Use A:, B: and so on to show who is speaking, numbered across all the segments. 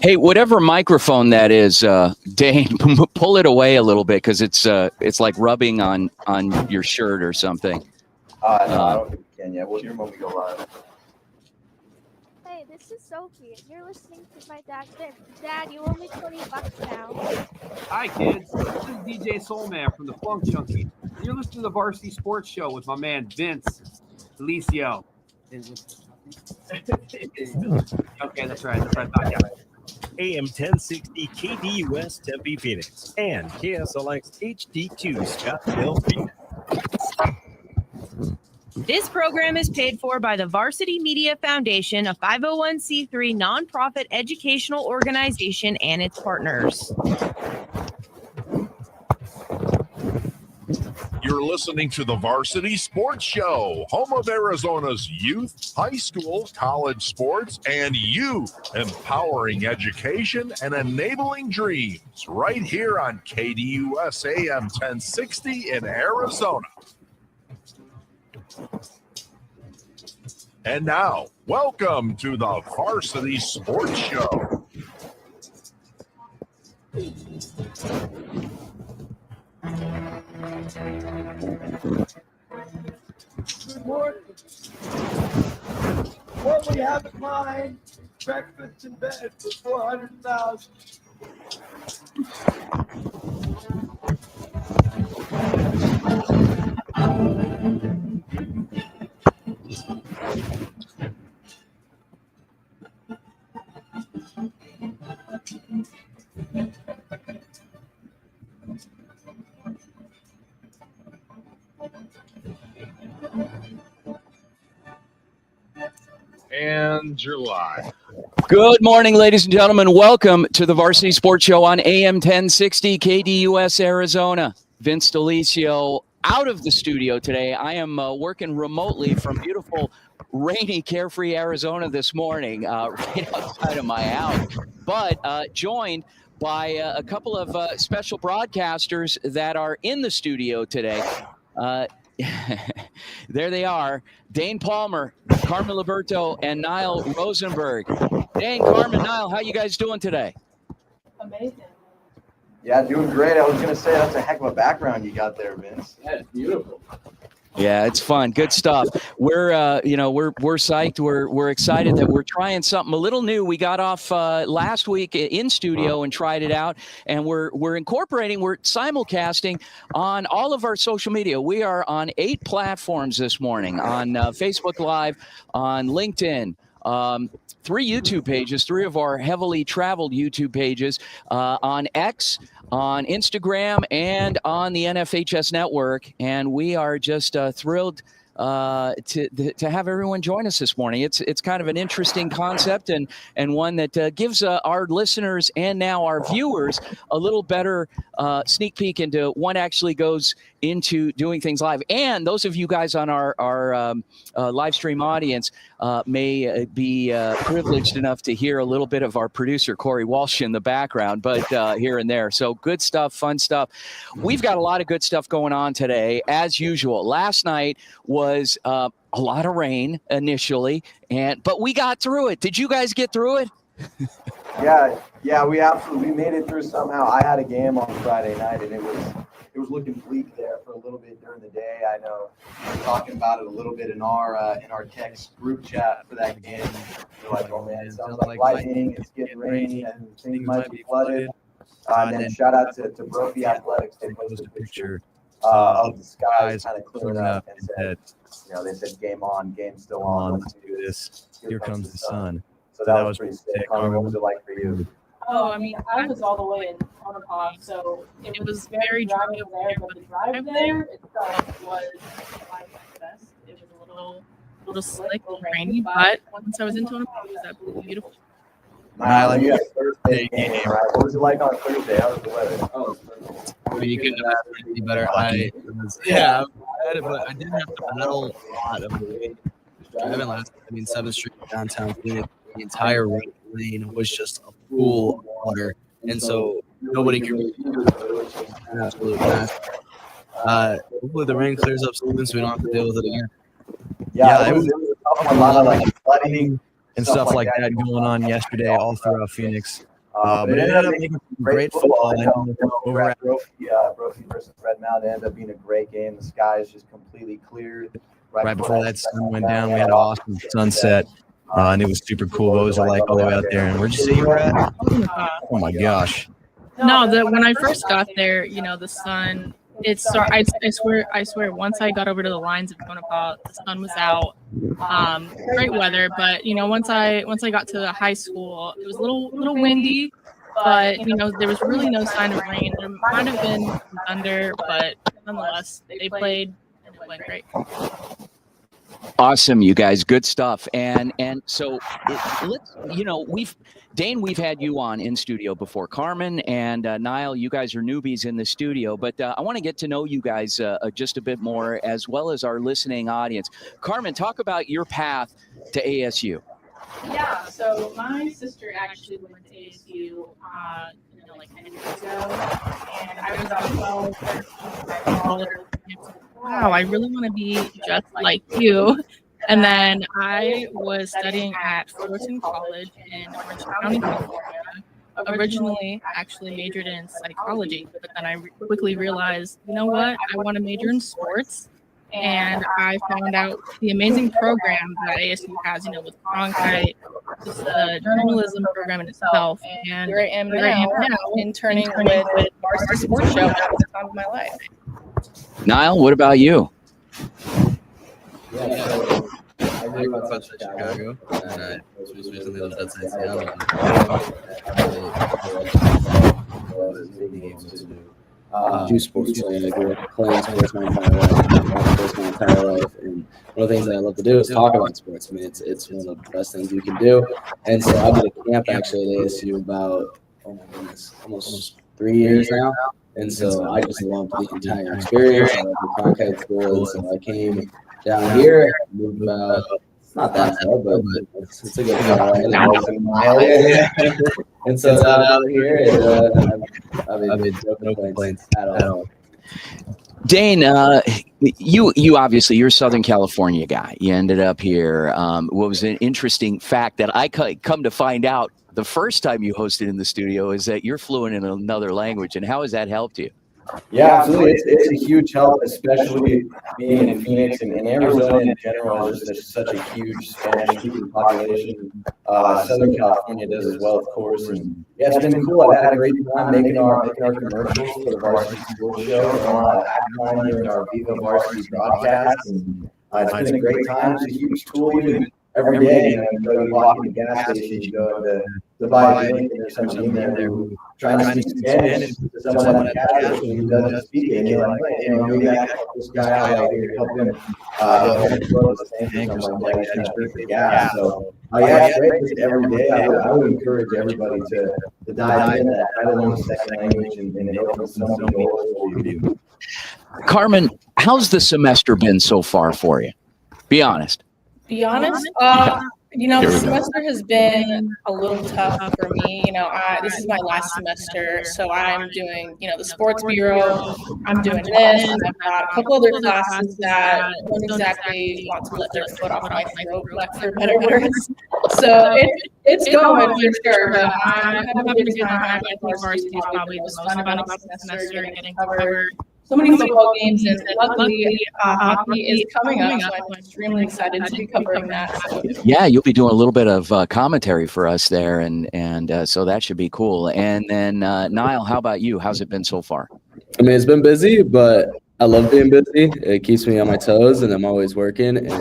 A: Hey, whatever microphone that is, Dane, pull it away a little bit because it's like rubbing on your shirt or something.
B: No, I don't think we can yet. We'll hear when we go live.
C: Hey, this is Sophie. You're listening to my dad. Dad, you owe me $20 now.
D: Hi, kids. This is DJ Soulman from the Funk Junkies. You're listening to the Varsity Sports Show with my man Vince Delicio. Okay, that's right. Yeah.
E: am1060 KDUS Tempe Phoenix and KSLX HD2 Scottsdale Phoenix.
F: This program is paid for by the Varsity Media Foundation, a 501c3 nonprofit educational organization, and its partners.
G: You're listening to the Varsity Sports Show, home of Arizona's youth, high school, college sports, and you empowering education and enabling dreams right here on KDUS AM 1060 in Arizona. And now, welcome to the Varsity Sports Show.
H: Good morning. What we have in mind, breakfast in bed for 400,000.
I: And July.
A: Good morning, ladies and gentlemen. Welcome to the Varsity Sports Show on AM 1060 KDUS Arizona. Vince Delicio out of the studio today. I am working remotely from beautiful, rainy, carefree Arizona this morning, right outside of my house, but joined by a couple of special broadcasters that are in the studio today. There they are, Dane Palmer, Carmen Liberto, and Niall Rosenberg. Dane, Carmen, Niall, how you guys doing today?
C: Amazing.
B: Yeah, doing great. I was going to say that's a heck of a background you got there, Vince.
I: Yeah, it's beautiful.
A: Yeah, it's fun. Good stuff. We're psyched. We're excited that we're trying something a little new. We got off last week in studio and tried it out, and we're simulcasting on all of our social media. We are on 8 platforms this morning: on Facebook Live, on LinkedIn, 3 YouTube pages, 3 of our heavily traveled YouTube pages, on X, on Instagram, and on the NFHS network. And we are just thrilled to have everyone join us this morning. It's kind of an interesting concept and one that gives our listeners and now our viewers a little better sneak peek into what actually goes into doing things live. And those of you guys on our live stream audience may be privileged enough to hear a little bit of our producer, Corey Walsh, in the background, but here and there. So good stuff, fun stuff. We've got a lot of good stuff going on today, as usual. Last night was a lot of rain initially, but we got through it. Did you guys get through it?
B: Yeah, we absolutely made it through somehow. I had a game on Friday night, and it was looking bleak there for a little bit during the day. I know we were talking about it a little bit in our text group chat for that game. We're like, oh man, it sounds like lightning. It's getting rainy, and things might be flooded. And then shout out to Brophy Athletics. They posted a picture of the skies kind of clearing up and said, they said game on, game still on. Let's do this. Here comes the sun. So that was pretty sick. Carmen, what was it like for you?
J: Oh, I mean, I was all the way in Omaha, so it was very dry there, but the drive there itself was my best. It was a little slick, a little rainy, but once I was in Omaha, it was absolutely beautiful.
B: Niall, you had Thursday game, right? What was it like on Thursday? How was the weather?
K: Oh, you couldn't have asked any better. But I didn't have to pedal a lot of the way. Driving 7th Street downtown Phoenix, the entire right lane was just full of water, and so nobody could really do it. It was just an absolute mess. Hopefully the rain clears up soon so we don't have to deal with it again.
B: Yeah, it was a lot of flooding
L: and stuff like that going on yesterday all throughout Phoenix.
B: But it ended up being great football. I know over at Brophy versus Red Mountain, it ended up being a great game. The skies just completely cleared
L: right before that sun went down. We had an awesome sunset, and it was super cool. What was it like all the way out there? And where'd you say you were at? Oh my gosh!
J: No, when I first got there, the sun. I swear. Once I got over to the lines of Bonaparte, the sun was out. Great weather, but once I got to the high school, it was a little windy, but there was really no sign of rain. There might have been some thunder, but nonetheless, they played and it went great.
A: Awesome, you guys, good stuff. And so we've had you on in studio before. Carmen and Niall, you guys are newbies in the studio, but I want to get to know you guys just a bit more, as well as our listening audience. Carmen, talk about your path to ASU.
J: Yeah, so my sister actually went to ASU, like 10 years ago, and I was about 12. Wow, I really want to be just like you. And then I was studying at Fullerton College in Orange County, California. Originally, actually majored in psychology, but then I quickly realized, you know what? I want to major in sports. And I found out the amazing program that ASU has, with Cronkite, the journalism program in itself. And
F: Here I am now interning with Varsity Sports Show at the time of my life.
A: Niall, what about you?
K: Yeah, so I grew up outside Chicago, and I recently lived outside Seattle. Do sports. So I grew up playing sports my entire life, and one of the things that I love to do is talk about sports. I mean, it's one of the best things you can do. And so I did a camp actually at ASU about, oh my goodness, almost 3 years now. And so I just loved the entire experience. I loved the Cronkite school, and so I came down here, moved about, it's not that far, but it's a good mile. And so out here, and I mean, no complaints at all.
A: Dane, you obviously, you're a Southern California guy. You ended up here. What was an interesting fact that I come to find out the first time you hosted in the studio is that you're fluent in another language. And how has that helped you?
B: Yeah, absolutely. It's a huge help, especially being in Phoenix and Arizona in general. There's such a huge Spanish-speaking population. Southern California does as well, of course. And yeah, it's been cool. I've had a great time making our commercials for the Varsity Sports Show. I've been here in our Viva Varsity broadcast, and it's been a great time. It's a huge tool. Even every day, you walk in the gas station, you go to buy a drink, and there's someone in there who trying to speak Spanish to someone at the gas station who doesn't speak it. And you're like, hey, maybe I can help this guy out right here, help him throw the same for someone like trying to speak the gas. So, yeah, it's great. Just every day, I would encourage everybody to dive into that. I learn a second language, and it opens so many doors for you.
A: Carmen, how's the semester been so far for you? Be honest.
F: Be honest, the semester has been a little tough for me. This is my last semester, so I'm doing, the sports bureau. I'm doing this, and I've got a couple other classes that don't exactly want to let their foot off my throat, for better words. So it's going for sure, but I'm having a good time. I think varsity is probably the most fun about the semester, getting to cover so many football games, and luckily hockey is coming up, so I'm extremely excited to be covering that. So.
A: Yeah, you'll be doing a little bit of commentary for us there, and so that should be cool. And then Niall, how about you? How's it been so far?
K: I mean, it's been busy, but I love being busy. It keeps me on my toes, and I'm always working. And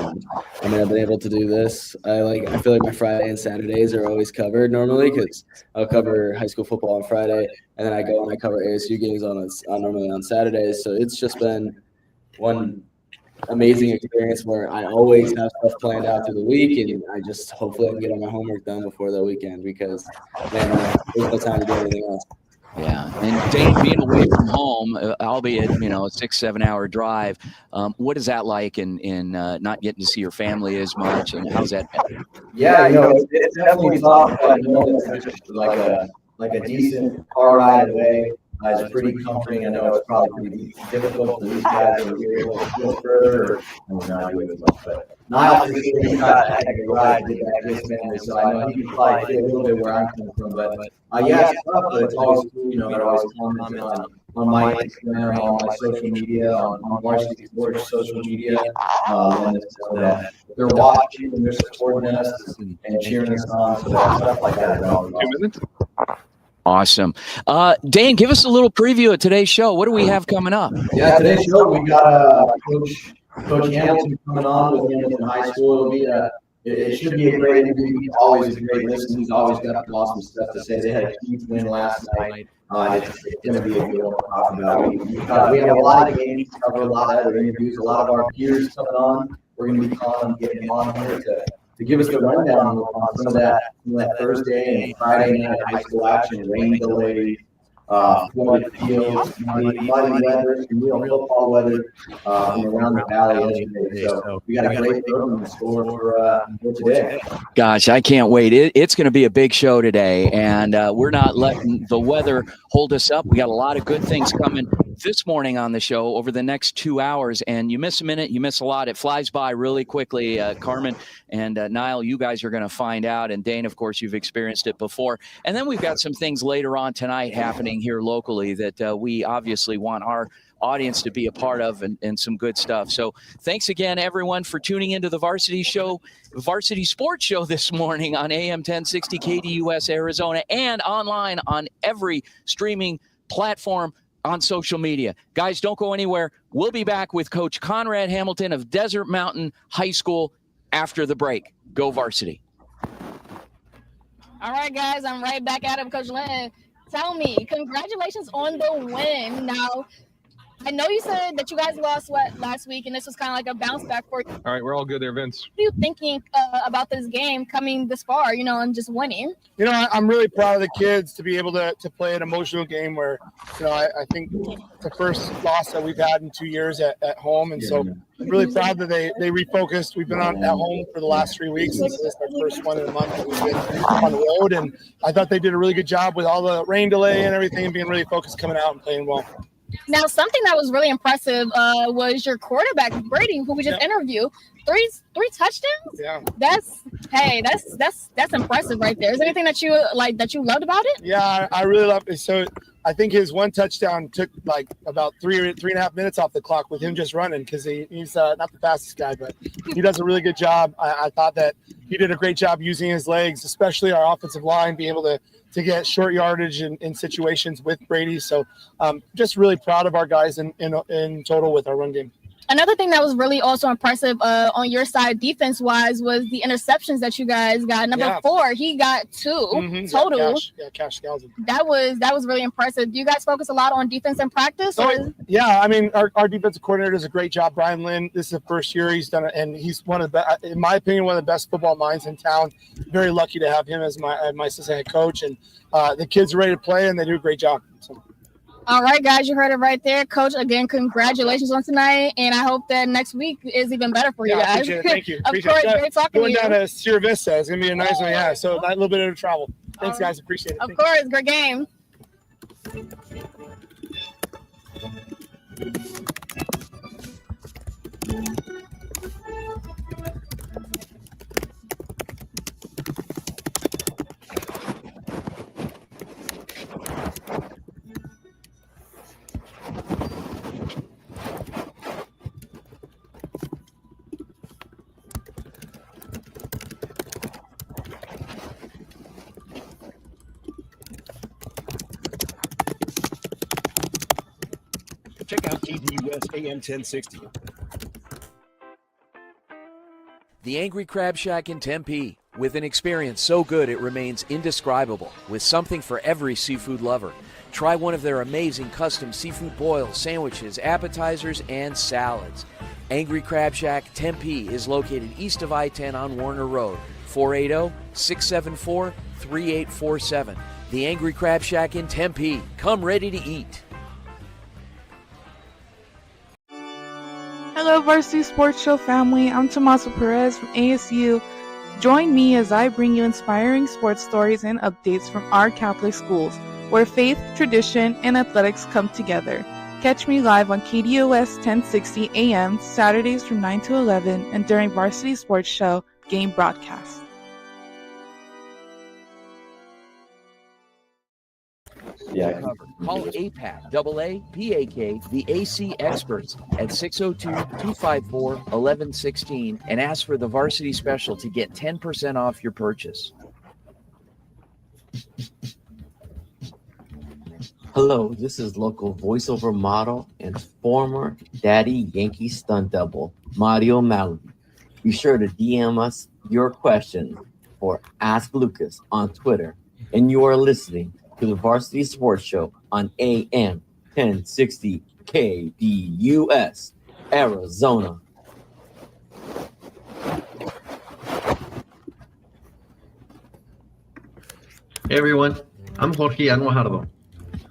K: I mean, I've been able to do this. I feel like my Friday and Saturdays are always covered normally, because I'll cover high school football on Friday, and then I go and I cover ASU games normally on Saturdays. So it's just been one amazing experience where I always have stuff planned out through the week, and I just hopefully I can get all my homework done before the weekend, because man, there's no time to do anything else.
A: Yeah, and Dane, being away from home, albeit a 6-7 hour drive, what is that like in not getting to see your family as much, and how's that been?
B: Yeah, it's definitely tough, but it's just like a decent car ride away. is pretty comforting. I know it's probably pretty difficult for these guys over here a little further. But Niles is he's got a heck of a ride to get back his family, so I know he can probably feel a little bit where I'm coming from. But yeah, it's tough, but it's always cool. They're always commenting on my Instagram, on my social media, on Varsity Sports social media, that they're watching and they're supporting us and cheering us on. So stuff like that.
I: 2 minutes.
A: Awesome. Dan, give us a little preview of today's show. What do we have coming up?
B: Yeah, today's show we got Coach Hamilton coming on with Hamilton High School. It should be a great interview. He's always a great listen. He's always got awesome stuff to say. They had a huge win last night. It's going to be a good one to talk about. We have a lot of games to cover, a lot of other interviews, a lot of our peers coming on. We're going to be calling and getting them on here to give us the rundown on some of that Thursday and Friday night high school action, rain delays, flooded fields, muddy weather, and real football weather from around the valley yesterday. So we got a great program in store for today.
A: Gosh, I can't wait. It's going to be a big show today, and we're not letting the weather hold us up. We got a lot of good things coming this morning on the show over the next 2 hours, and you miss a minute, you miss a lot. It flies by really quickly. Carmen and Niall, you guys are going to find out, and Dane, of course, you've experienced it before. And then we've got some things later on tonight happening here locally that we obviously want our audience to be a part of, and some good stuff. So thanks again, everyone, for tuning into the Varsity Sports Show this morning on AM 1060 KDUS Arizona, and online on every streaming platform on social media. Guys, don't go anywhere. We'll be back with Coach Conrad Hamilton of Desert Mountain High School after the break. Go Varsity.
M: All right, guys, I'm right back at him, Coach Lynn. Tell me, congratulations on the win. Now, I know you said that you guys lost last week, and this was kind of like a bounce back for you.
I: All right, we're all good there, Vince.
M: What are you thinking about this game coming this far, and just winning?
N: I'm really proud of the kids to be able to play an emotional game where, I think the first loss that we've had in 2 years at home. And so I'm really proud that they refocused. We've been at home for the last 3 weeks. This is our first one in a month that we've been on the road. And I thought they did a really good job with all the rain delay and everything, and being really focused coming out and playing well.
M: Now, something that was really impressive was your quarterback, Brady, who we just interviewed. Three touchdowns?
N: Yeah.
M: That's impressive right there. Is there anything that you loved about it?
N: Yeah, I really loved it. So I think his one touchdown took about three and a half minutes off the clock with him just running, because he's not the fastest guy, but he does a really good job. I thought that he did a great job using his legs, especially our offensive line, being able to get short yardage in situations with Brady. So just really proud of our guys in total with our run game.
M: Another thing that was really also impressive on your side defense-wise was the interceptions that you guys got. Number 4, he got 2 total.
N: Cash Galvin.
M: That was really impressive. Do you guys focus a lot on defense in practice?
N: Yeah, I mean, our defensive coordinator does a great job. Brian Lynn, this is the first year he's done it, and he's one of the, in my opinion, one of the best football minds in town. Very lucky to have him as my assistant head coach, and the kids are ready to play, and they do a great job. So.
M: All right, guys, you heard it right there. Coach, again, congratulations on tonight, and I hope that next week is even better for you guys.
N: Appreciate it. Thank you.
M: Of course, great talking to
N: Going
M: you.
N: down to Sierra Vista, it's going to be a nice one, yeah. So a little bit of travel. Thanks, guys. Appreciate it.
M: Of course, great game.
E: Check out KDUS AM 1060.
O: The Angry Crab Shack in Tempe, with an experience so good it remains indescribable, with something for every seafood lover. Try one of their amazing custom seafood boils, sandwiches, appetizers, and salads. Angry Crab Shack Tempe is located east of I-10 on Warner Road, 480-674-3847. The Angry Crab Shack in Tempe. Come ready to eat.
P: Hello, Varsity Sports Show family. I'm Tommaso Perez from ASU. Join me as I bring you inspiring sports stories and updates from our Catholic schools. where faith, tradition, and athletics come together. Catch me live on KDUS 1060 AM Saturdays from 9 to 11 and during Varsity Sports Show game broadcast.
A: Yeah. Call APAC, AA-PAK, the AC experts at 602-254-1116 and ask for the Varsity Special to get 10% off your purchase.
Q: Hello, this is local voiceover model and former Daddy Yankee stunt double, Mario Mallory. Be sure to DM us your question or Ask Lucas on Twitter. And you are listening to the Varsity Sports Show on AM 1060 KDUS, Arizona.
R: Hey everyone, I'm Jorge Almojardo,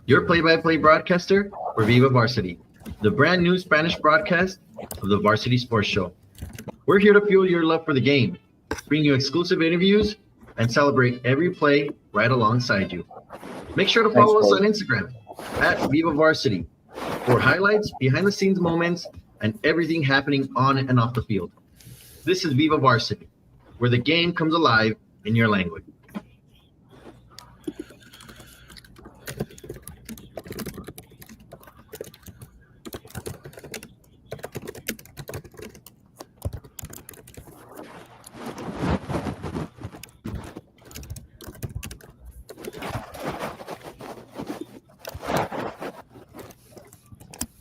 R: your play-by-play broadcaster for Viva Varsity, the brand new Spanish broadcast of the Varsity Sports Show. We're here to fuel your love for the game, bring you exclusive interviews, and celebrate every play right alongside you. Make sure to follow us on Instagram at Viva Varsity for highlights, behind-the-scenes moments, and everything happening on and off the field. This is Viva Varsity, where the game comes alive in your language.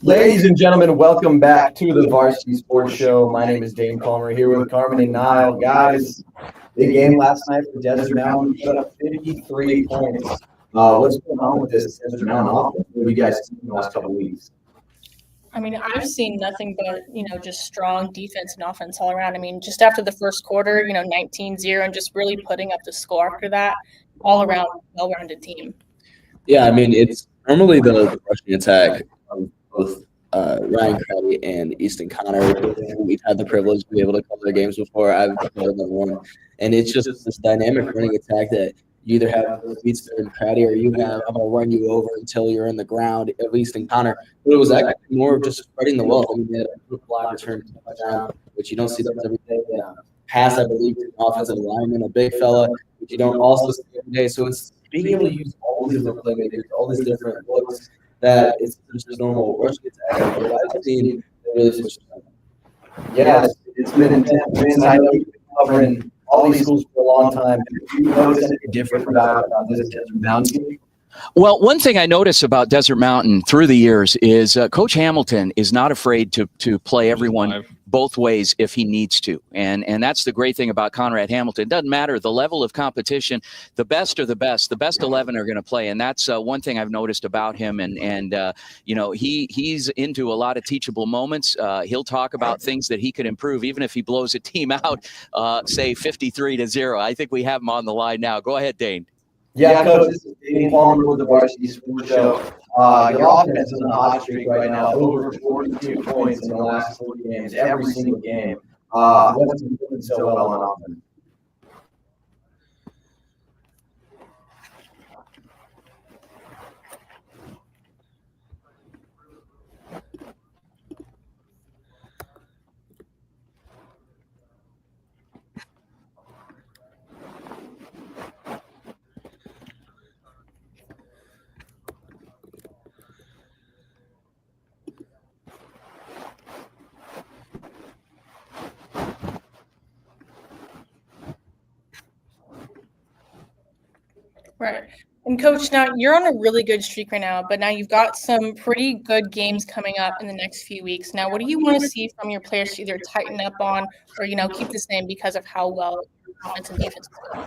B: Ladies and gentlemen, welcome back to the Varsity Sports Show. My name is Dane Palmer here with Carmen and Niall. Guys, big game last night for Desert Mountain. We put up 53 points. What's going on with this Desert Mountain offense? What have you guys seen in the last couple of weeks?
F: I mean, I've seen nothing but, just strong defense and offense all around. I mean, just after the first quarter, 19-0 and just really putting up the score after that, all around well-rounded team.
K: Yeah, I mean, it's normally the rushing attack of both Ryan Crowley and Easton Connor. We've had the privilege to be able to cover their games before. I've covered them one. And it's just this dynamic running attack that you either have Easton and Crowley or you have, I'm going to run you over until you're in the ground, at least in Connor. But it was actually more of just spreading the wealth. I mean, they had a block return touchdown, which you don't see those every day. Pass, I believe, to an offensive lineman, a big fella, which you don't also see every day. So it's being able to use all these different playmakers, all these different looks, that it's just a normal rushing attack. But I've seen really switch it up.
B: Yeah, it's been intense. Vince, I know you've been covering all these schools for a long time. Do you notice anything different about this Desert Mountain team?
A: Well, one thing I notice about Desert Mountain through the years is Coach Hamilton is not afraid to play everyone both ways if he needs to. And that's the great thing about Conrad Hamilton. It doesn't matter the level of competition. The best are the best. The best 11 are going to play. And that's one thing I've noticed about him. And he's into a lot of teachable moments. He'll talk about things that he could improve, even if he blows a team out, say 53-0. I think we have him on the line now. Go ahead, Dane.
B: Yeah, Coach, this is Dane Palmer with the Varsity Sports Show. Your offense is on a hot streak right now, over 42 points in the last 4 games, every single game. What's been doing so well on offense?
F: Right. And Coach, now you're on a really good streak right now, but now you've got some pretty good games coming up in the next few weeks. Now, what do you want to see from your players to either tighten up on or, keep the same because of how well offense and defense is going?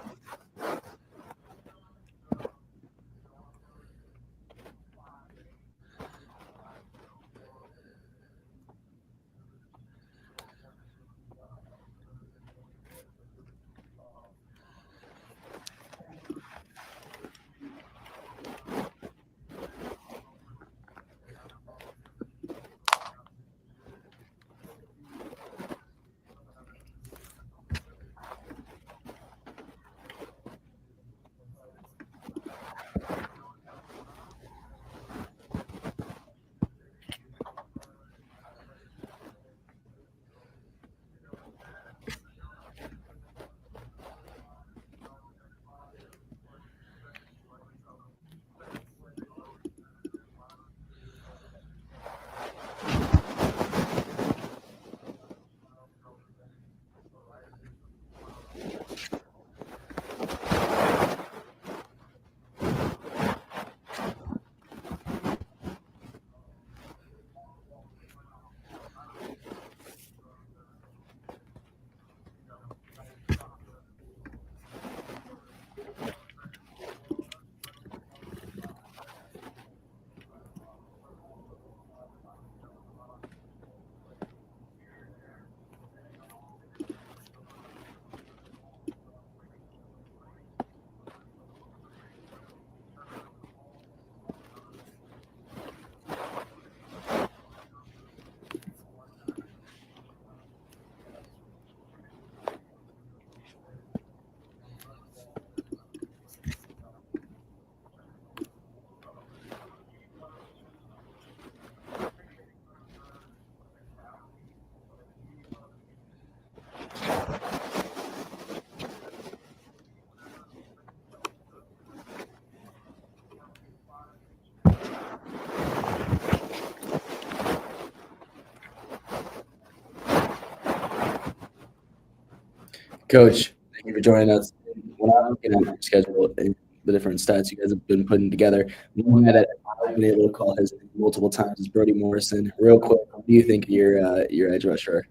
K: Coach, thank you for joining us. When I'm looking at your schedule and the different stats you guys have been putting together, one guy that I've been able to call his name multiple times is Brody Morrison. Real quick, what do you think of your edge rusher?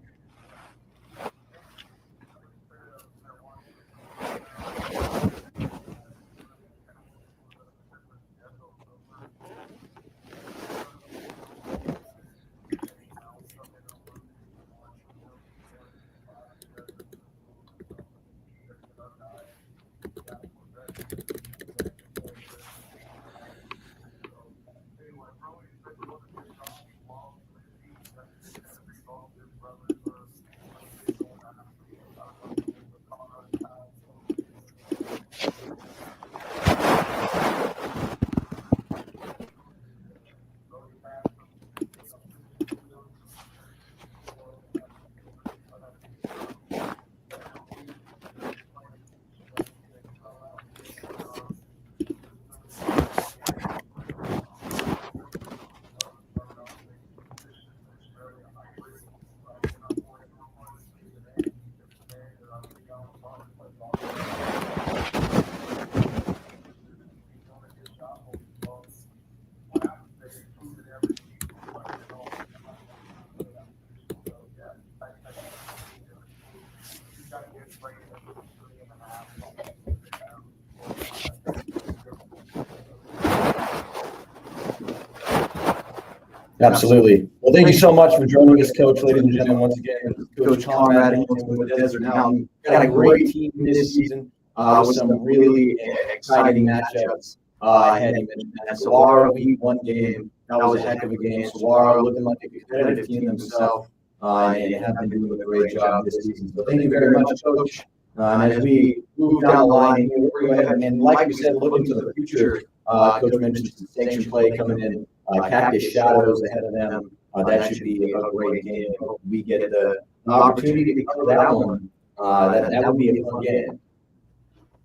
B: Absolutely. Well, thank you so much for joining us, Coach. Ladies and gentlemen, once again, Coach Conrad Hamilton with Desert Mountain. Got a great team this season with some really exciting matchups ahead. You mentioned that. Saguaro, we won game. That was a heck of a game. Saguaro looking like a competitive team themselves and have been doing a great job this season. So thank you very much, Coach. And as we move down the line, we're going to go ahead and, like we said, look into the future. Coach mentioned some sanction play coming in. Cactus Shadows ahead of them. That should be a great game. We get the opportunity to cover that one. That would be a fun game.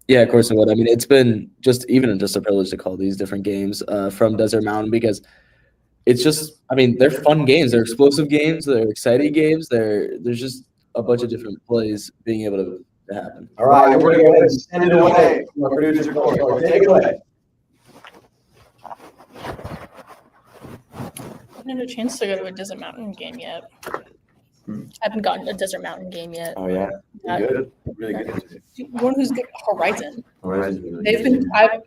K: Yeah, of course it would. I mean, it's been just a privilege to call these different games from Desert Mountain because it's just, I mean, they're fun games. They're explosive games. They're exciting games. There's just a bunch of different plays being able to happen.
B: All right, we're going to go ahead and send it away from our producer, Corey. Take it away.
F: I haven't had a chance to go to a Desert Mountain game yet. I haven't gotten to a Desert Mountain game yet.
B: Oh, yeah. Good. Really good.
F: One who's good, Horizon.
B: Horizon.
F: They've been, I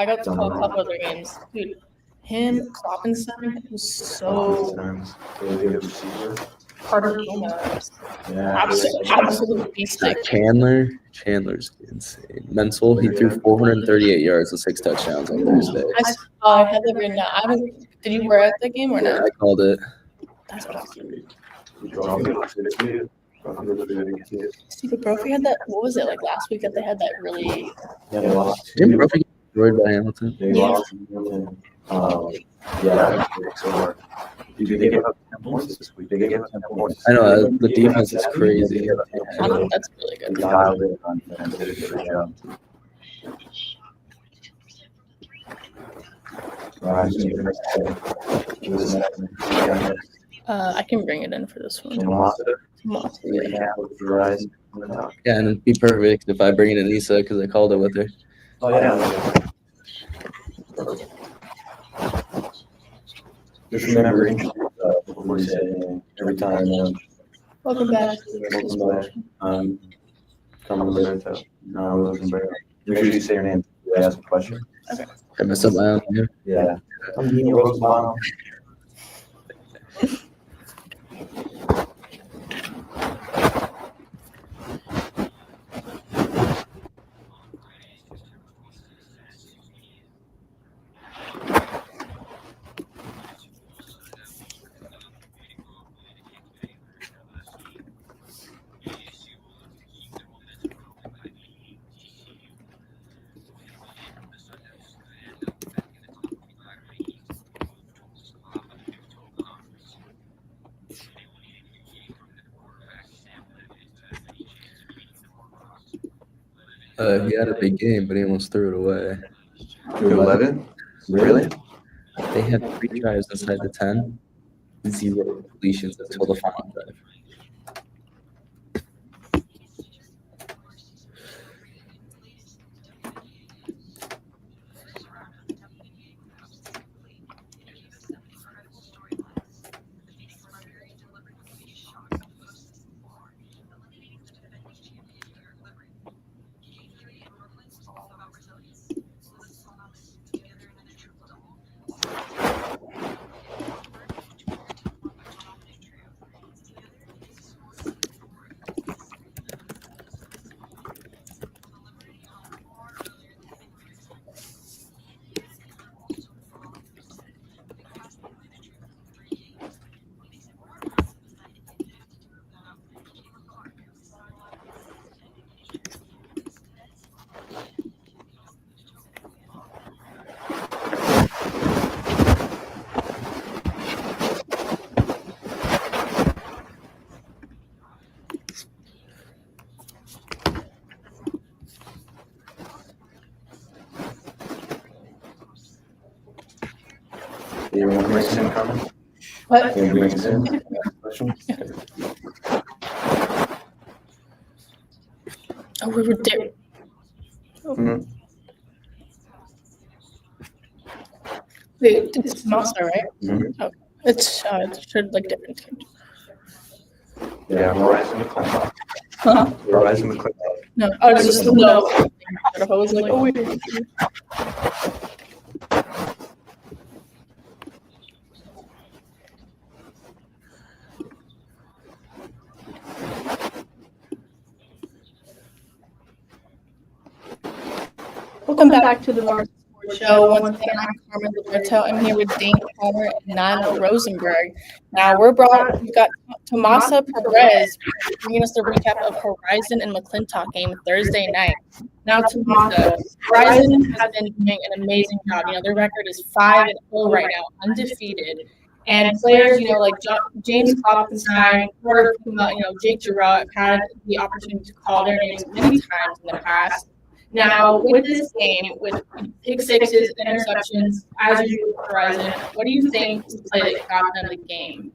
F: got to call a couple of their games. Dude, him, Kloppenstein was so Carter Gomez.
B: Yeah.
F: Absolute beast.
K: Chandler's insane. Mental, he threw 438 yards with 6 touchdowns on Thursday.
F: I had that written down. Did you wear at that game or not?
K: I called it.
F: That's what I was doing. Stupid Brophy had that. What was it like last week that they had that really?
B: Yeah, they lost.
K: Didn't Brophy get destroyed by Hamilton?
B: They lost. Yeah. So, they gave up 10 points this week. They gave up 10 points.
K: I know the defense is crazy.
F: That's really good.
B: They dialed it on defense. Did a great job.
F: I can bring it in for this one.
K: Yeah, and it'd be perfect if I bring in Anissa because I called it with her.
B: Oh, yeah. Just remember, before you say anything, every time.
F: Welcome back.
B: Come Roberto. No, Rosenberg. Make sure you say your name. You ask a question.
F: Okay.
K: I messed up my own name.
B: Yeah. I'm Nino Rosenbaum.
K: He had a big game, but he almost threw it away.
B: 11? Really?
K: They had 3 drives inside the 10, 0 completions until the final drive.
B: You want to bring Sim coming?
F: What?
B: Can you bring Sim?
F: Oh, we were there.
B: Mhm.
F: Wait, it's Masa, right?
B: Mhm.
F: Oh, it should look different.
B: Yeah, Horizon McClintock.
F: Huh?
B: Horizon McClintock.
F: No, oh, it's just no. I was like, oh wait. Welcome back to the Varsity Sports Show. Once again, I'm Carmen Liberto. I'm here with Dane Palmer and Nilo Rosenberg. Now we've got Tomasa Perez bringing us a recap of Horizon and McClintock game Thursday night. Now, Tomasa, Horizon has been doing an amazing job. Their record is 5-0 right now, undefeated. And players, like James Klopfenstein, Porter Puma, Jake Giroux have had the opportunity to call their names many times in the past. Now, with this game, with pick sixes, interceptions, as usual for Horizon, what do you think is the play that got them the game?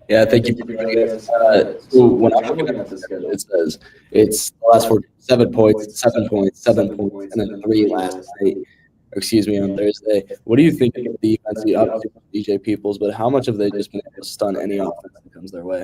K: Yeah, thank you for joining us. So when I'm looking at the schedule, it says it's the last 7 points, 7 points, 7 points, and then 3 last night. Excuse me, on Thursday. What do you think of the defense? Obviously, DJ Peoples, but how much have they just been able to stun any offense that comes their way?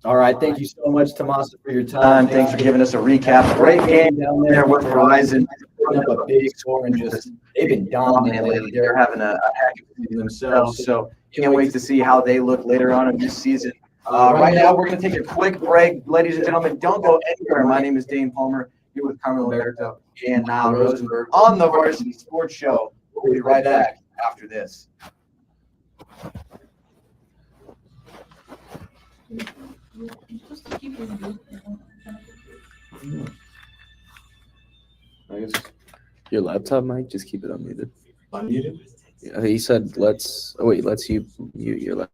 B: All right, thank you so much, Tomasa, for your time. Thanks for giving us a recap. Great game down there with Horizon. Putting up a big score and they've been dominant lately. They're having a heck of a season themselves. So can't wait to see how they look later on in this season. Right now, we're going to take a quick break. Ladies and gentlemen, don't go anywhere. My name is Dane Palmer, here with Carmen Alberto and Nile Rosenberg on the Varsity Sports Show. We'll be right back after this.
K: I guess your laptop mic, just keep it unmuted.
B: Unmuted?
K: Yeah, he said, let's you mute your laptop.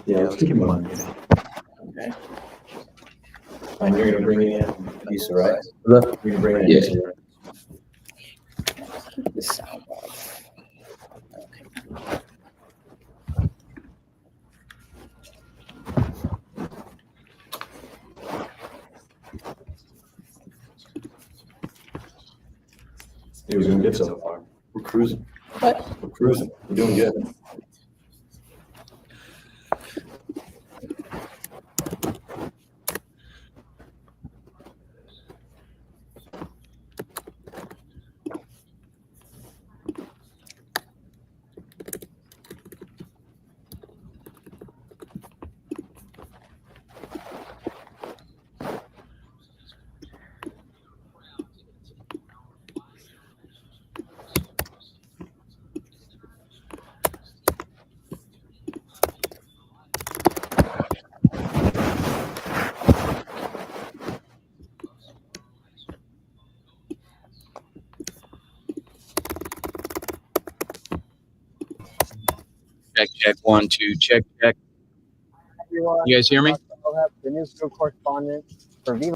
B: Yeah, let's keep him unmuted.
F: Okay.
B: And you're going to bring in Lisa, right?
K: You're
B: going to bring in
K: Yeah.
B: Lisa, right?
F: Keep the sound off.
B: Hey, we're doing good so far. We're cruising.
F: What?
B: We're cruising. We're doing good.
A: Check 1, 2, check. You guys hear me?
S: The newsroom correspondent for Viva.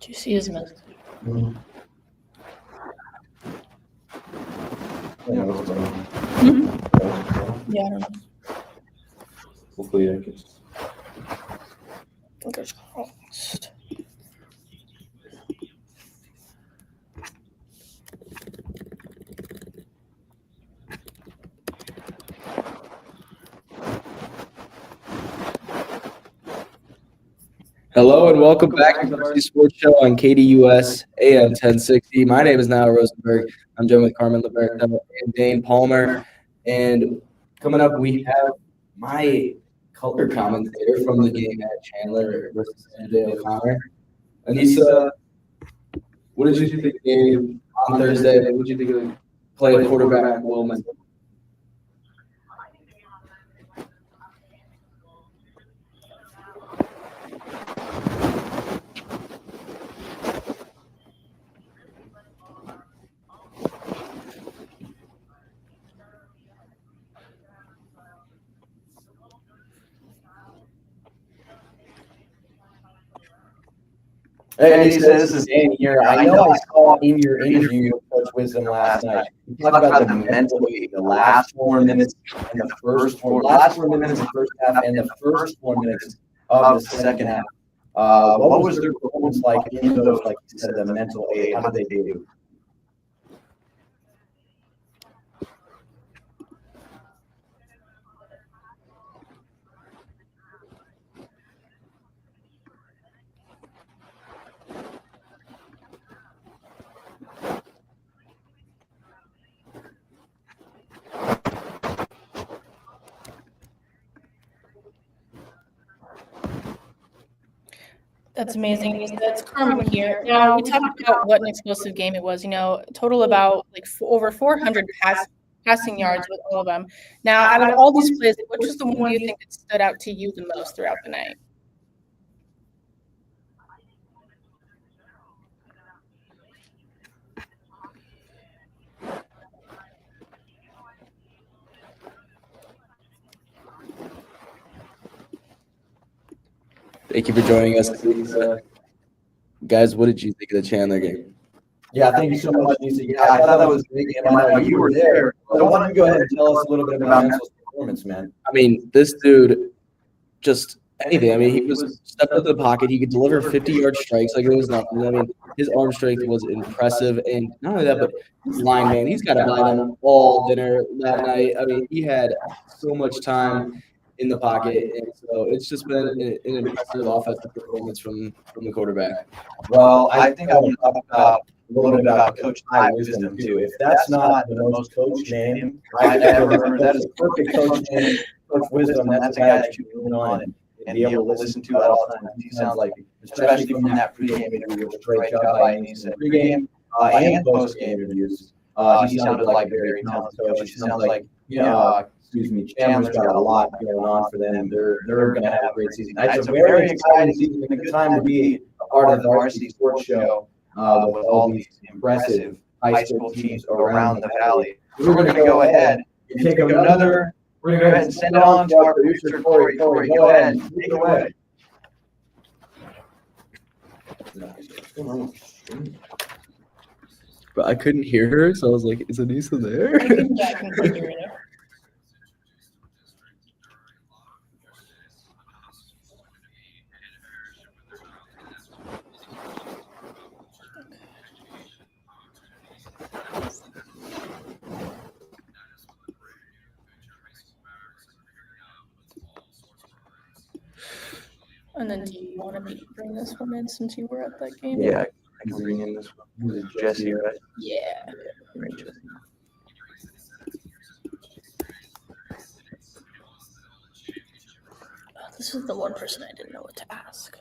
F: Do you see his message?
S: Hmm?
F: Yeah, I don't know.
S: Hopefully I can.
F: Fingers crossed.
T: Hello and welcome back to the Varsity Sports Show on KDUS AM 1060. My name is Niall Rosenberg. I'm joined with Carmen Liberto and Dane Palmer. And coming up, we have my color commentator from the game at Chandler versus MJ O'Connor. Anissa, what did you think of the game on Thursday? What did you think of play of quarterback Wilman?
B: Hey, Anissa, this is Dan here. I know I saw in your interview with Coach Wisdom last night, you talked about the mental weight, the last 4 minutes and the last 4 minutes of the first half and the first 4 minutes of the second half. What was their performance like in those, like you said, the mental aid? How did they do?
F: That's amazing. That's Carmen here. Now we talked about what an explosive game it was. You know, total about like over 400 passing yards with all of them. Now, out of all these plays, which was the one do you think that stood out to you the most throughout the night?
T: Thank you for joining us. Guys, what did you think of the Chandler game?
B: Yeah, thank you so much, Anissa. Yeah, I thought that was a great game. I know you were there. So why don't you go ahead and tell us a little bit about Mental's performance, man?
T: I mean, this dude just anything. I mean, he was stepped into the pocket. He could deliver 50-yard strikes like it was nothing. I mean, his arm strength was impressive. And not only that, but his line, man, he's got to buy them all dinner that night. I mean, he had so much time in the pocket. And so it's just been an impressive offensive performance from the quarterback.
B: Well, I think I want to talk about a little bit about Coach High Wisdom, too. If that's not the most coach name I've ever heard, that is a perfect coach name, Coach Wisdom. That's a guy that you can lean on and be able to listen to at all times. He sounds like, especially from that pregame interview, which was a great job by Anissa. Pregame and postgame interviews, he sounded like a very talented coach. He sounds like, Chandler's got a lot going on for them. They're going to have a great season. It's a very exciting season, a good time to be a part of the Varsity Sports Show with all these impressive high school teams around the valley. We're going to go ahead and take another. We're going to go ahead and send it on to our producer, Corey. Corey, go ahead and take it away.
T: But I couldn't hear her, so I was like, is Anissa there?
F: Yeah, I can hear you. And then do you want to bring this one in since you were at that game?
B: Yeah, I can bring in this one. This is Jesse, right?
F: Yeah.
B: Right, Jesse.
F: Oh, this is the one person I didn't know what to ask.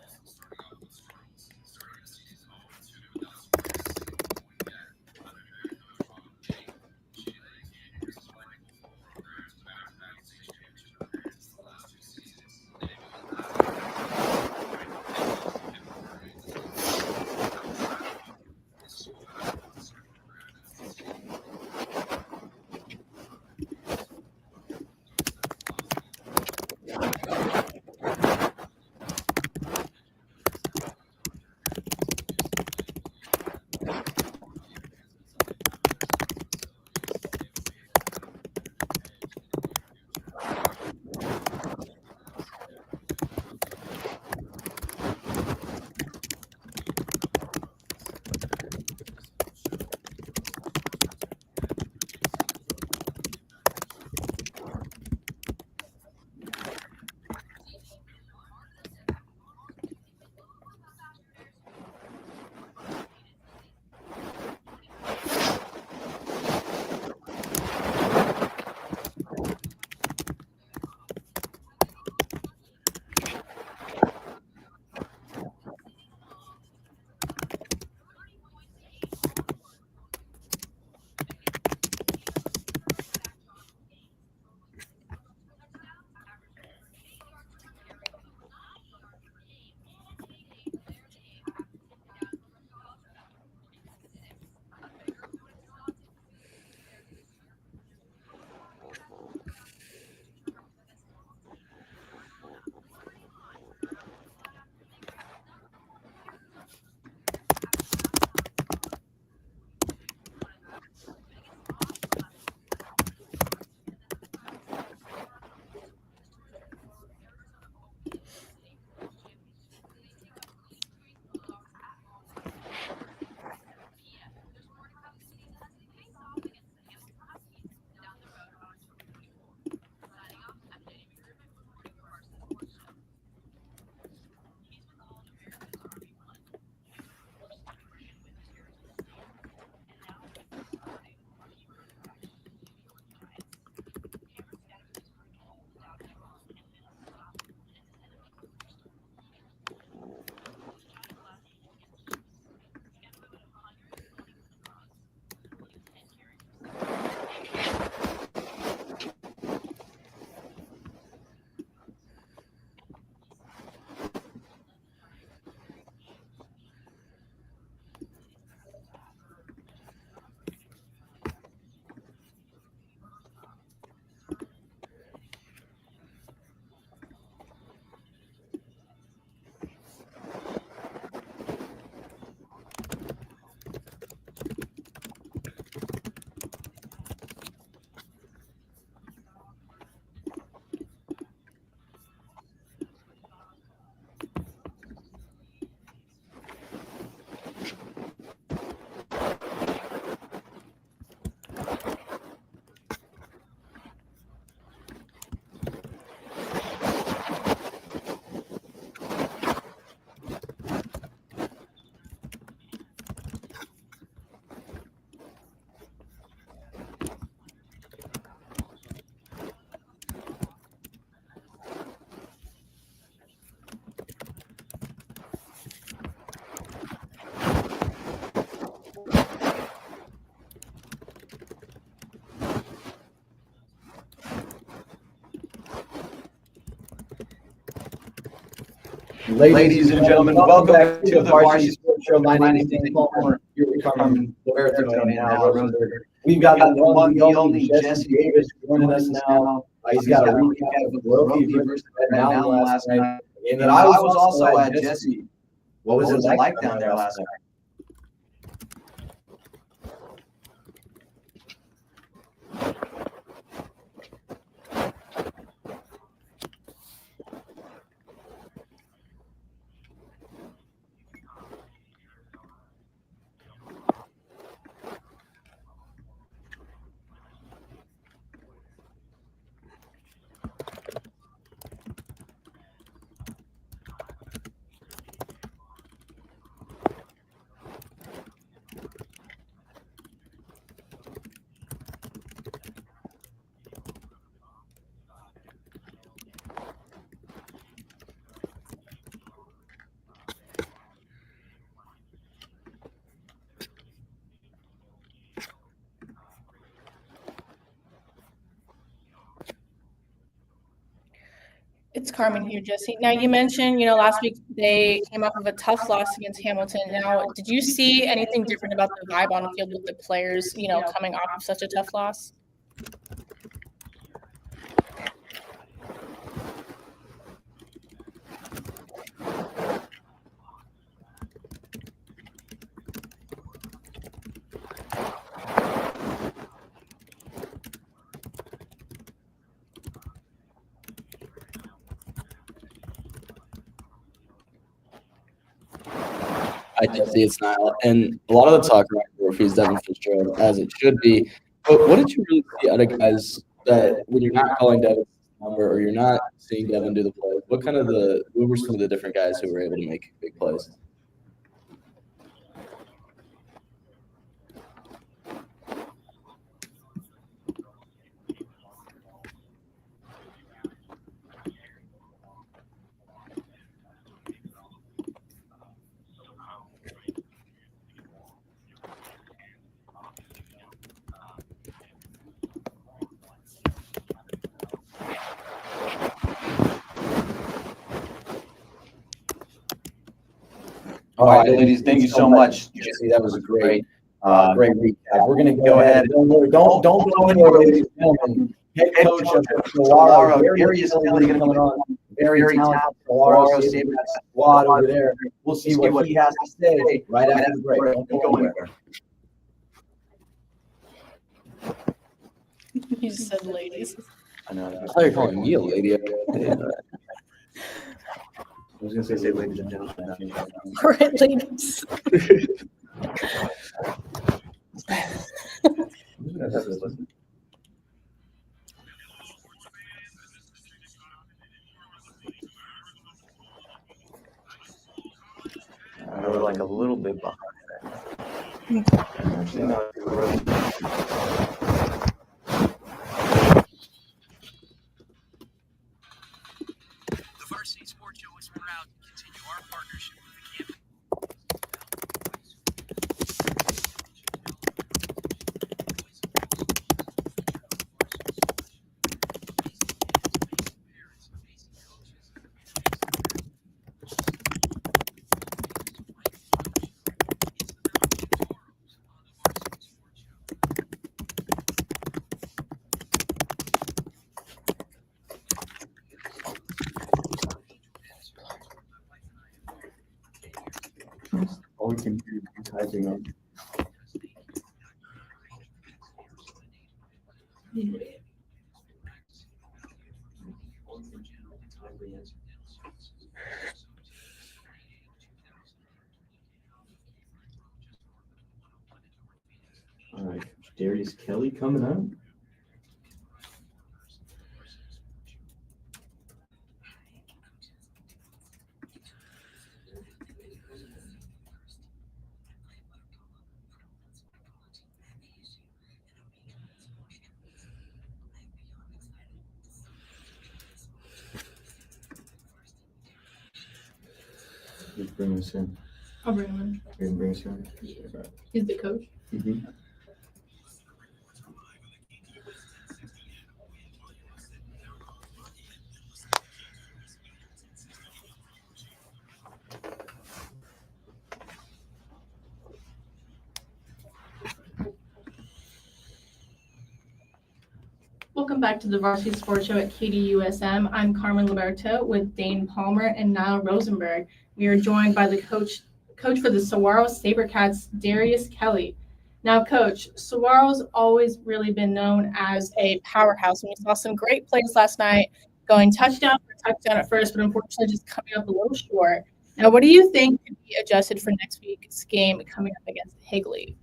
B: Ladies and gentlemen, welcome back to the Varsity Sports Show. My name is Dan Palmer. Here with Carmen Liberto and Al Rosenberg. We've got the one, the only Jesse Davis joining us now. He's got a recap of the Roki versus Red Mountain last night. And I was also at Jesse. What was it like down there last night?
F: It's Carmen here, Jesse. Now you mentioned, last week they came off of a tough loss against Hamilton. Now, did you see anything different about the vibe on the field with the players, coming off of such a tough loss?
T: I Jesse, it's Niall. And a lot of the talk around trophy is Devin Fitzgerald, as it should be. But what did you really see out of guys that when you're not calling Devin's number or you're not seeing Devin do the plays, what were some of the different guys who were able to make big plays?
B: All right, ladies, thank you so much. Jesse, that was a great recap. We're going to go ahead. Don't go anywhere, ladies and gentlemen. Head coach of Solaro, Gary is going to come on. Very talented Solaro, saving that squad over there. We'll see what he has to say right after the break. Don't go anywhere.
F: You just said ladies.
T: I know. I thought you were calling me a lady.
B: I was going to say ladies and gentlemen.
F: All right, ladies.
B: We're like a little bit behind there. Actually, no,
O: The Varsity Sports Show is proud to continue our partnership with the campus.
B: all we can do is typing on. All right, Darius Kelly coming up. Just bring us in.
J: I'll bring him in.
B: You can bring us in.
J: He's the coach.
B: Mm-hmm.
F: welcome back to the Varsity Sports Show at KDUSM. I'm Carmen Liberto with Dane Palmer and Niall Rosenberg. We are joined by the coach for the Saguaro Sabercats, Darius Kelly. Now, Coach, Saguaro's always really been known as a powerhouse, and we saw some great plays last night, going touchdown for touchdown at first, but unfortunately just coming up a little short. Now, what do you think could be adjusted for next week's game coming up against Higley?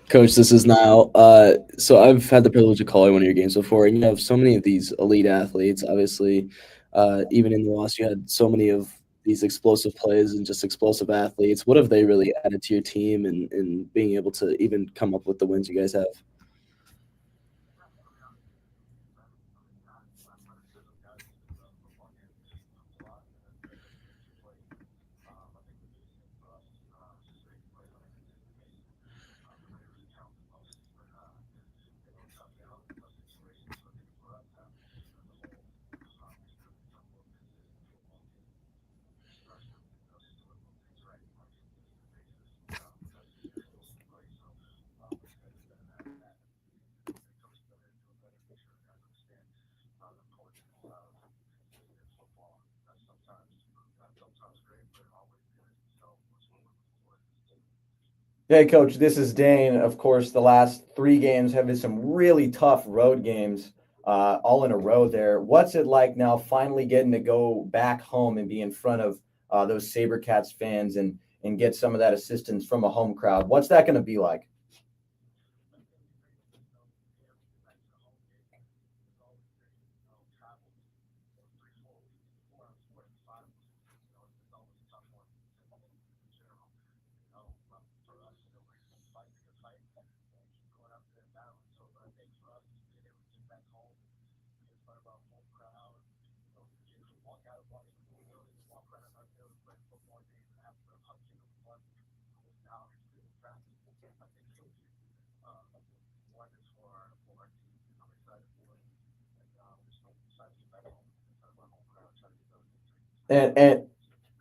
T: Coach, this is Niall. So I've had the privilege of calling one of your games before, and you have so many of these elite athletes. Obviously, even in the loss, you had so many of these explosive plays and just explosive athletes. What have they really added to your team and being able to even come up with the wins you guys have?
B: Hey, Coach, this is Dane. Of course, the last 3 games have been some really tough road games, all in a row there. What's it like now finally getting to go back home and be in front of those Sabercats fans and get some of that assistance from a home crowd? What's that going to be like?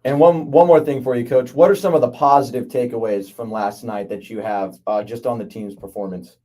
B: And one more thing for you, Coach. What are some of the positive takeaways from last night that you have just on the team's performance?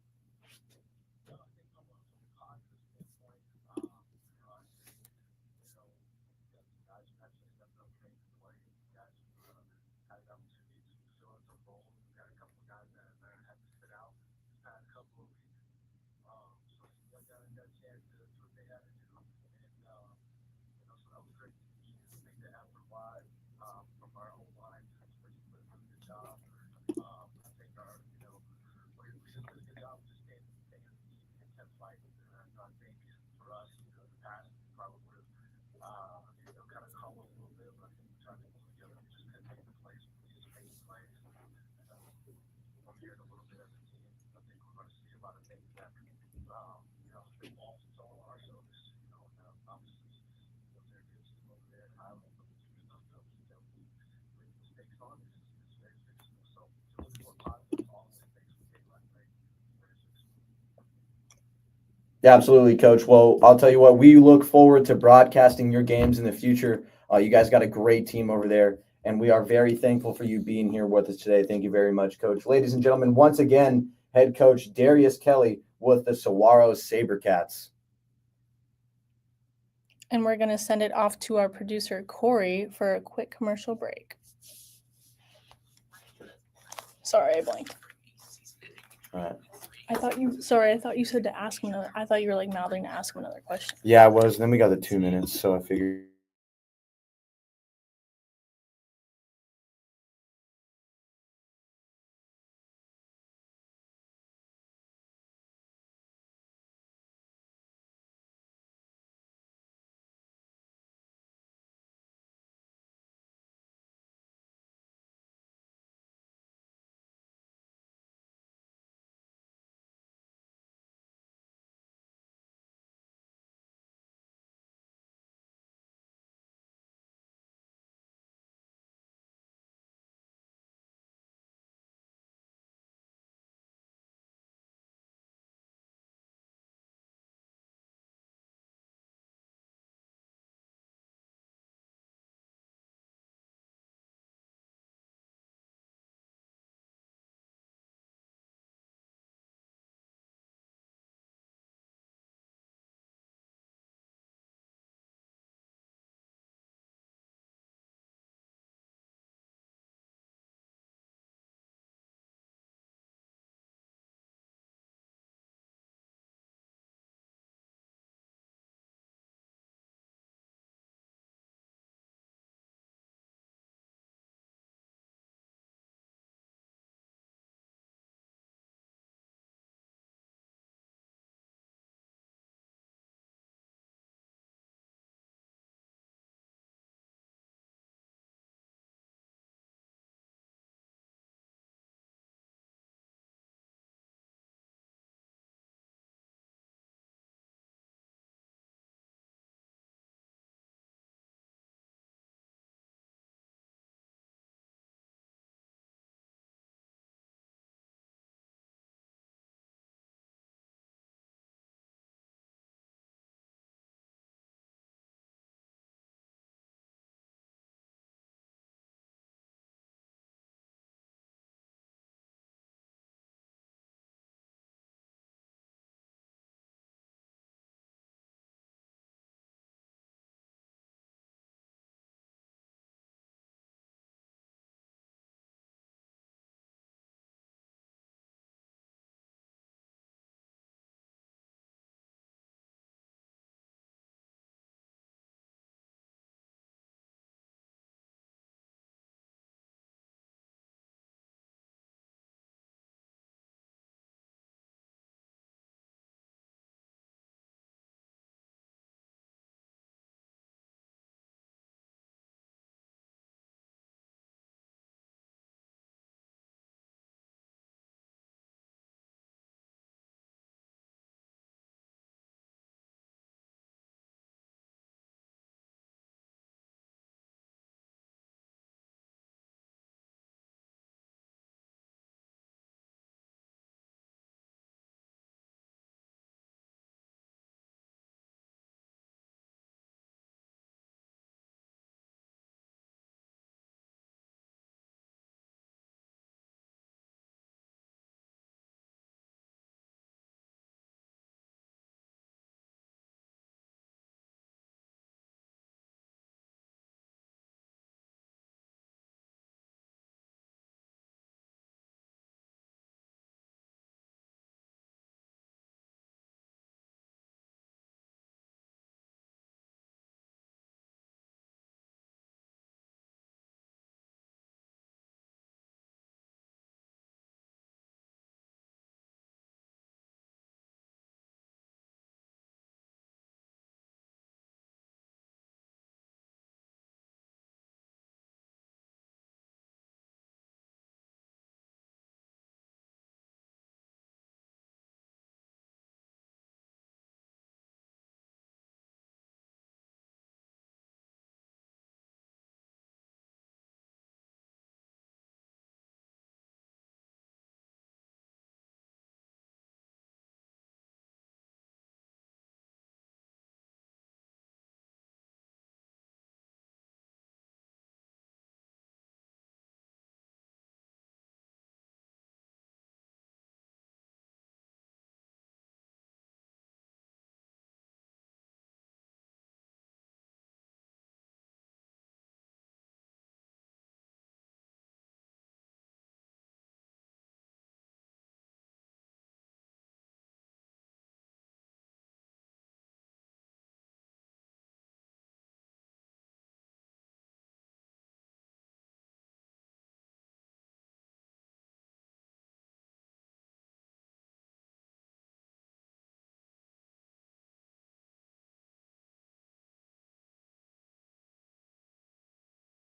B: Yeah, absolutely, Coach. Well, I'll tell you what, we look forward to broadcasting your games in the future. You guys got a great team over there, and we are very thankful for you being here with us today. Thank you very much, Coach. Ladies and gentlemen, once again, head coach Darius Kelly with the Saguaro Sabercats.
F: And we're going to send it off to our producer, Corey, for a quick commercial break. Sorry, I blanked.
B: All right.
F: I thought you said to ask him another. I thought you were like mouthing to ask him another question.
B: Yeah, I was. Then we got the 2 minutes, so I figured.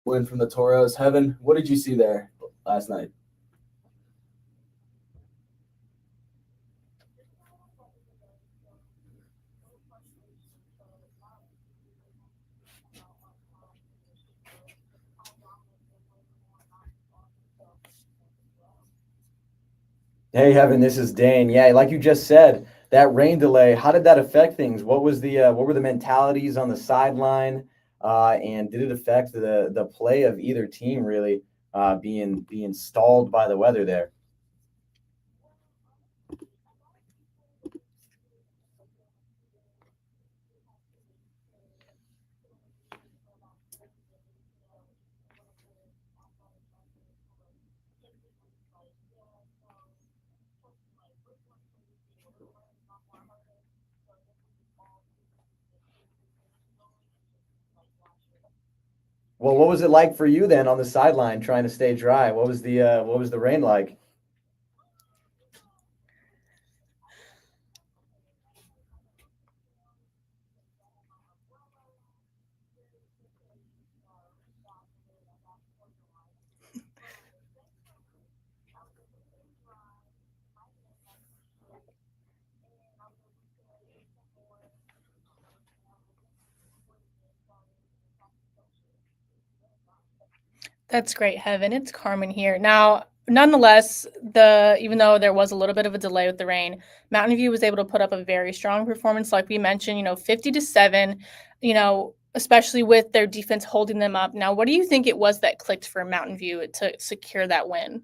T: win from the Toros. Heaven, what did you see there last night?
B: Hey, Heaven, this is Dane. Yeah, like you just said, that rain delay, how did that affect things? What were the mentalities on the sideline? And did it affect the play of either team really being stalled by the weather there? Well, what was it like for you then on the sideline trying to stay dry? What was the rain like?
F: That's great, Heaven. It's Carmen here. Now, nonetheless, even though there was a little bit of a delay with the rain, Mountain View was able to put up a very strong performance, like we mentioned. 50-7. Especially with their defense holding them up. Now, what do you think it was that clicked for Mountain View to secure that win?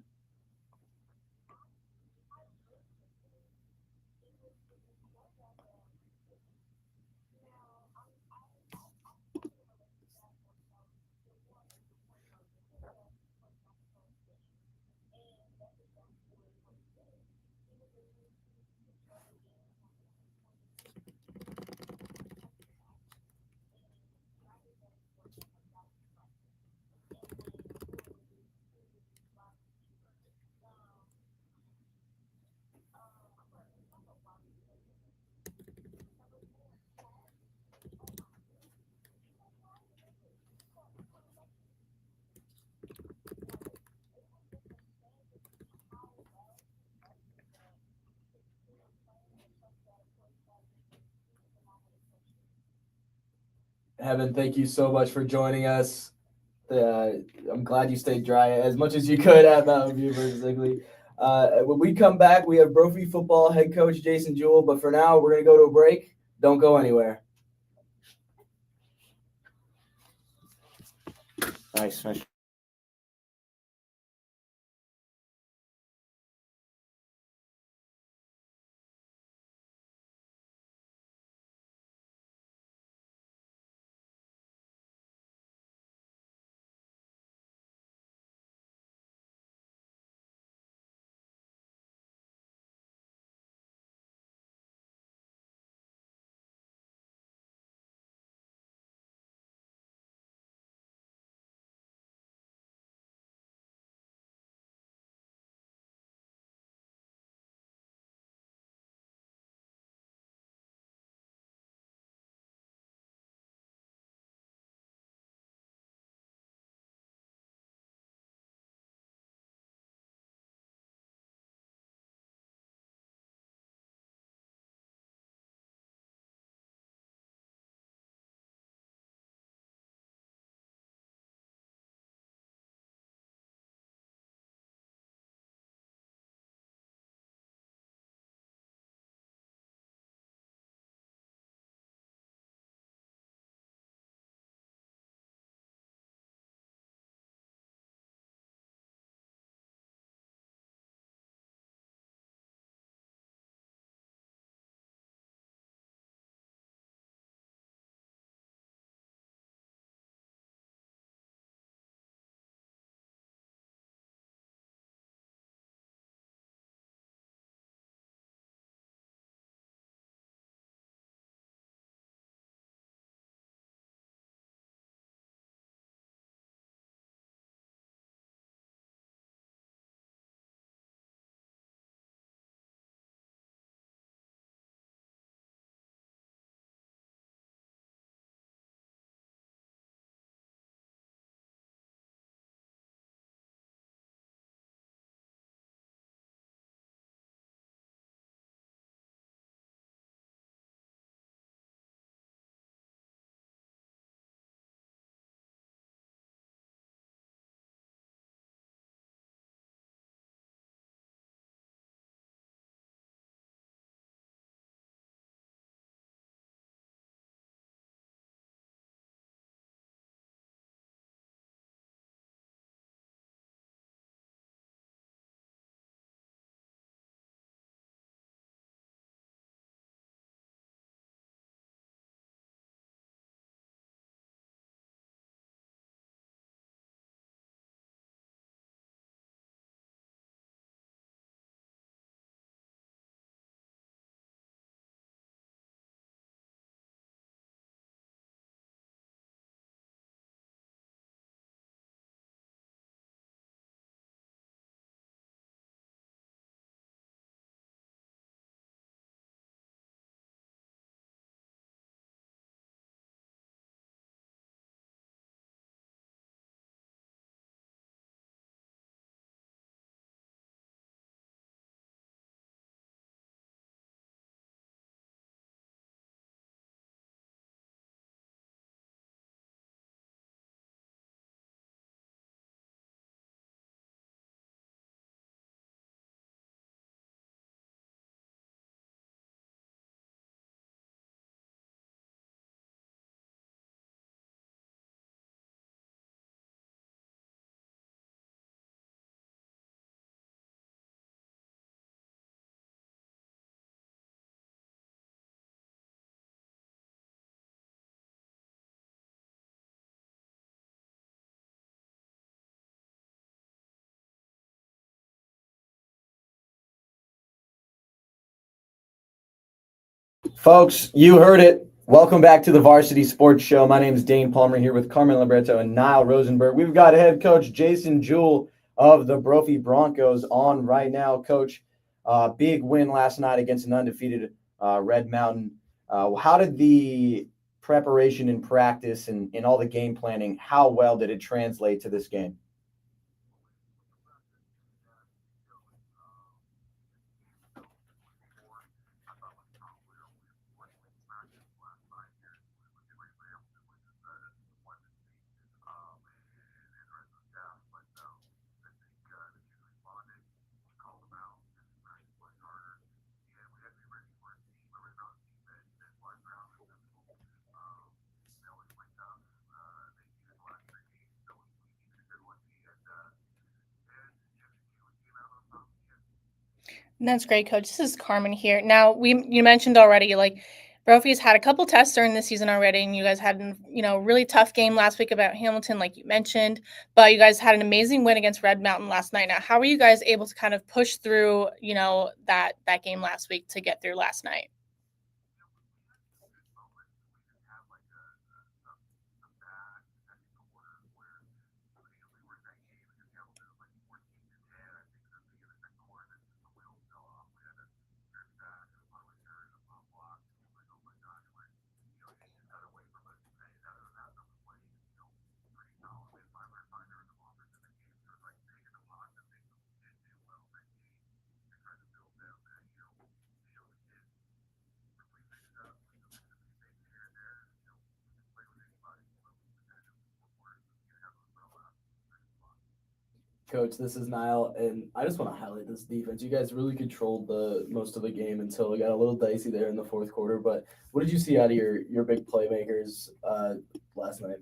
T: Heaven, thank you so much for joining us. I'm glad you stayed dry as much as you could at Mountain View versus Zigley. When we come back, we have Brophy football head coach Jason Jewell. But for now, we're going to go to a break. Don't go anywhere.
B: Nice. Folks, you heard it. Welcome back to the Varsity Sports Show. My name is Dane Palmer here with Carmen Libretto and Niall Rosenberg. We've got head coach Jason Jewell of the Brophy Broncos on right now. Coach, big win last night against an undefeated Red Mountain. How did the preparation and practice and all the game planning, how well did it translate to this game?
F: That's great, Coach. This is Carmen here. Now, you mentioned already, like, Brophy's had a couple tests during the season already, and you guys had a really tough game last week about Hamilton, like you mentioned, but you guys had an amazing win against Red Mountain last night. Now, how were you guys able to kind of push through, that game last week to get through last night?
T: Coach, this is Niall, and I just want to highlight this defense. You guys really controlled the most of the game until it got a little dicey there in the fourth quarter. But what did you see out of your big playmakers last night?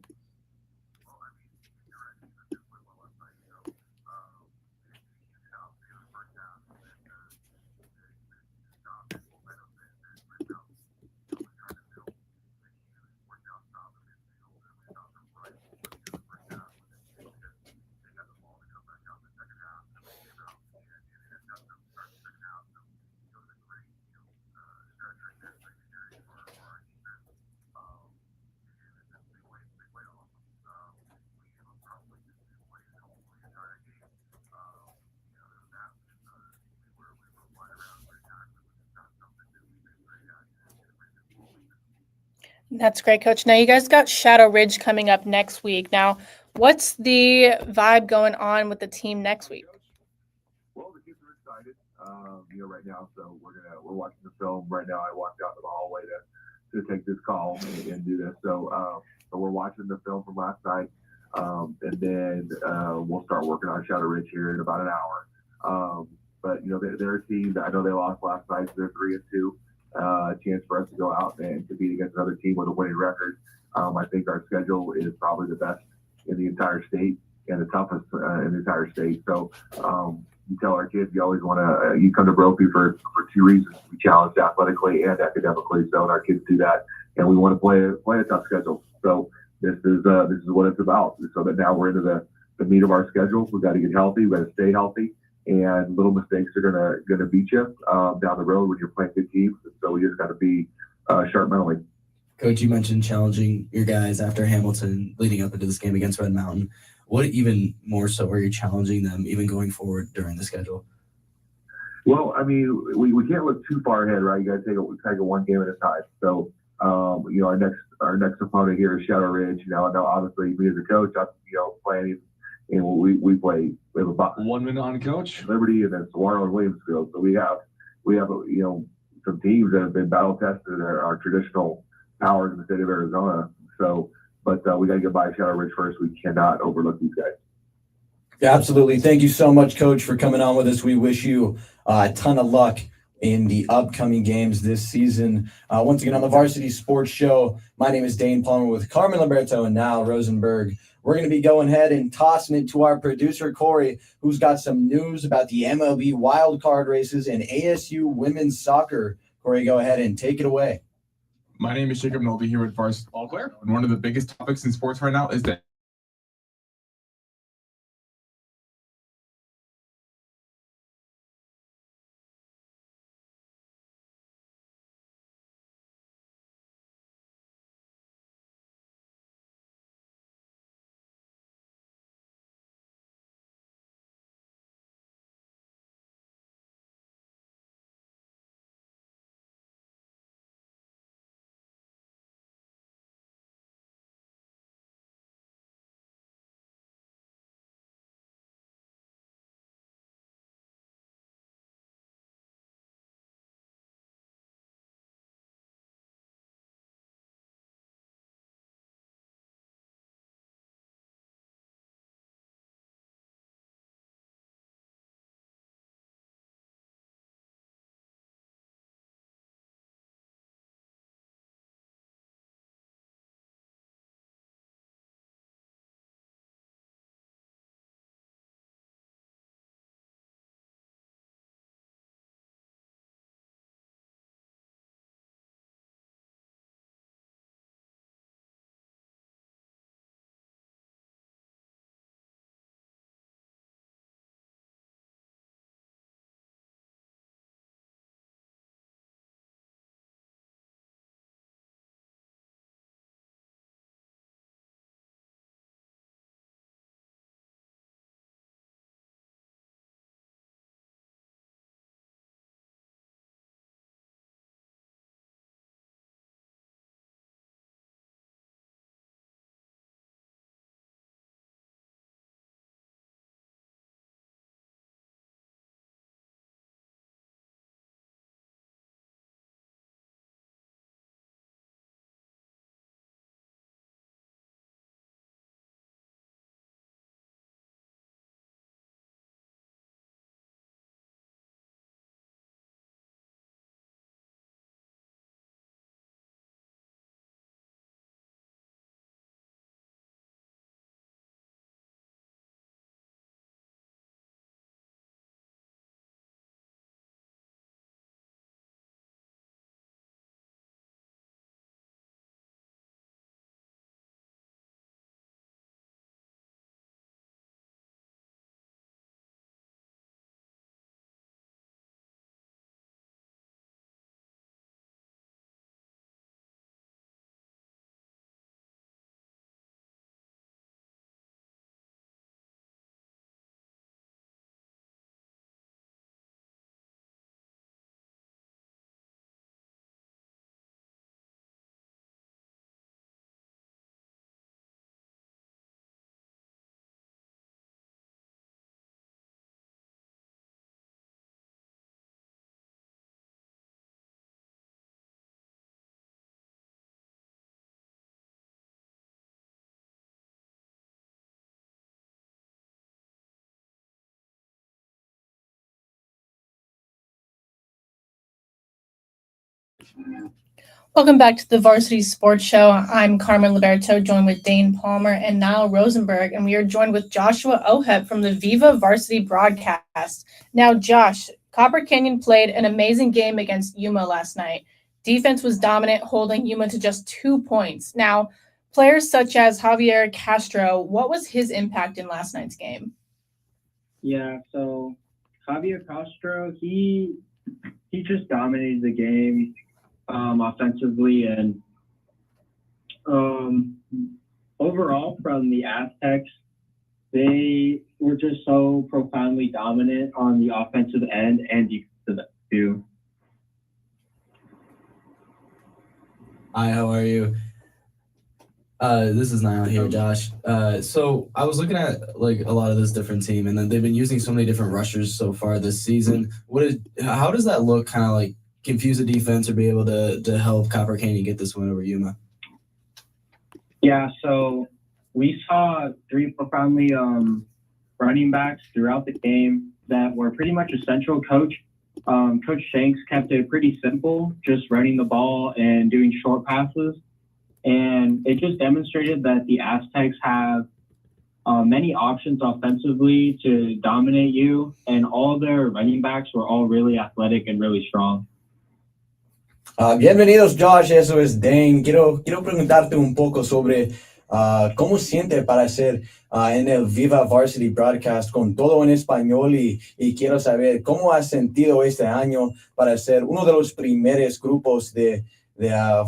F: That's great, Coach. Now, you guys got Shadow Ridge coming up next week. Now, what's the vibe going on with the team next week?
G: Well, the kids are excited, right now. So we're watching the film right now. I walked out to the hallway to take this call and do this. So we're watching the film from last night, and then we'll start working on Shadow Ridge here in about an hour. But they're a team that I know they lost last night, so they're 3-2. A chance for us to go out and compete against another team with a winning record. I think our schedule is probably the best in the entire state and the toughest in the entire state. So you tell our kids you always want to you come to Brophy for two reasons: to be challenged athletically and academically. So and our kids do that, and we want to play a tough schedule. So this is what it's about. So that now we're into the meat of our schedule. We've got to get healthy. We've got to stay healthy. And little mistakes are gonna beat you down the road when you're playing good teams. So we just got to be sharp mentally.
T: Coach, you mentioned challenging your guys after Hamilton leading up into this game against Red Mountain. What even more so are you challenging them even going forward during the schedule?
G: Well, I mean, we can't look too far ahead, right? You got to take it one game at a time. So, our next opponent here is Shadow Ridge. I know obviously me as a coach, I'm playing. And we have about
U: 1 minute on coach
G: Liberty and then Saguaro and Williamsfield. So we have some teams that have been battle tested are traditional powers in the state of Arizona. So, but we got to get by Shadow Ridge first. We cannot overlook these guys.
B: Yeah, absolutely. Thank you so much, Coach, for coming on with us. We wish you a ton of luck in the upcoming games this season. Once again, on the Varsity Sports Show, my name is Dane Palmer with Carmen Liberto and Niall Rosenberg. We're going to be going ahead and tossing it to our producer, Corey, who's got some news about the MLB wildcard races and ASU women's soccer. Corey, go ahead and take it away.
U: My name is Jacob Nolby here with Varsity Ball Player. And one of the biggest topics in sports right now is that
F: Welcome back to the Varsity Sports Show. I'm Carmen Liberto, joined with Dane Palmer and Niall Rosenberg, and we are joined with Joshua Oheb from the Viva Varsity broadcast. Now, Josh, Copper Canyon played an amazing game against Yuma last night. Defense was dominant, holding Yuma to just 2 points. Now, players such as Javier Castro, what was his impact in last night's game?
D: Yeah, so Javier Castro, he just dominated the game offensively, and overall from the Aztecs, they were just so profoundly dominant on the offensive end and defensive end too.
T: Hi, how are you? This is Niall here, Josh. So I was looking at like a lot of this different team, and then they've been using so many different rushers so far this season. How does that look? Kind of like confuse the defense or be able to help Copper Canyon get this win over Yuma?
D: Yeah, so we saw 3 profoundly running backs throughout the game that were pretty much essential. Coach Shanks kept it pretty simple, just running the ball and doing short passes. And it just demonstrated that the Aztecs have many options offensively to dominate you, and all their running backs were all really athletic and really strong.
B: Bienvenidos, Josh. Eso es Dane. Quiero preguntarte un poco sobre cómo siente para ser en el Viva Varsity Broadcast con todo en español y quiero saber cómo has sentido este año para ser uno de los primeros grupos de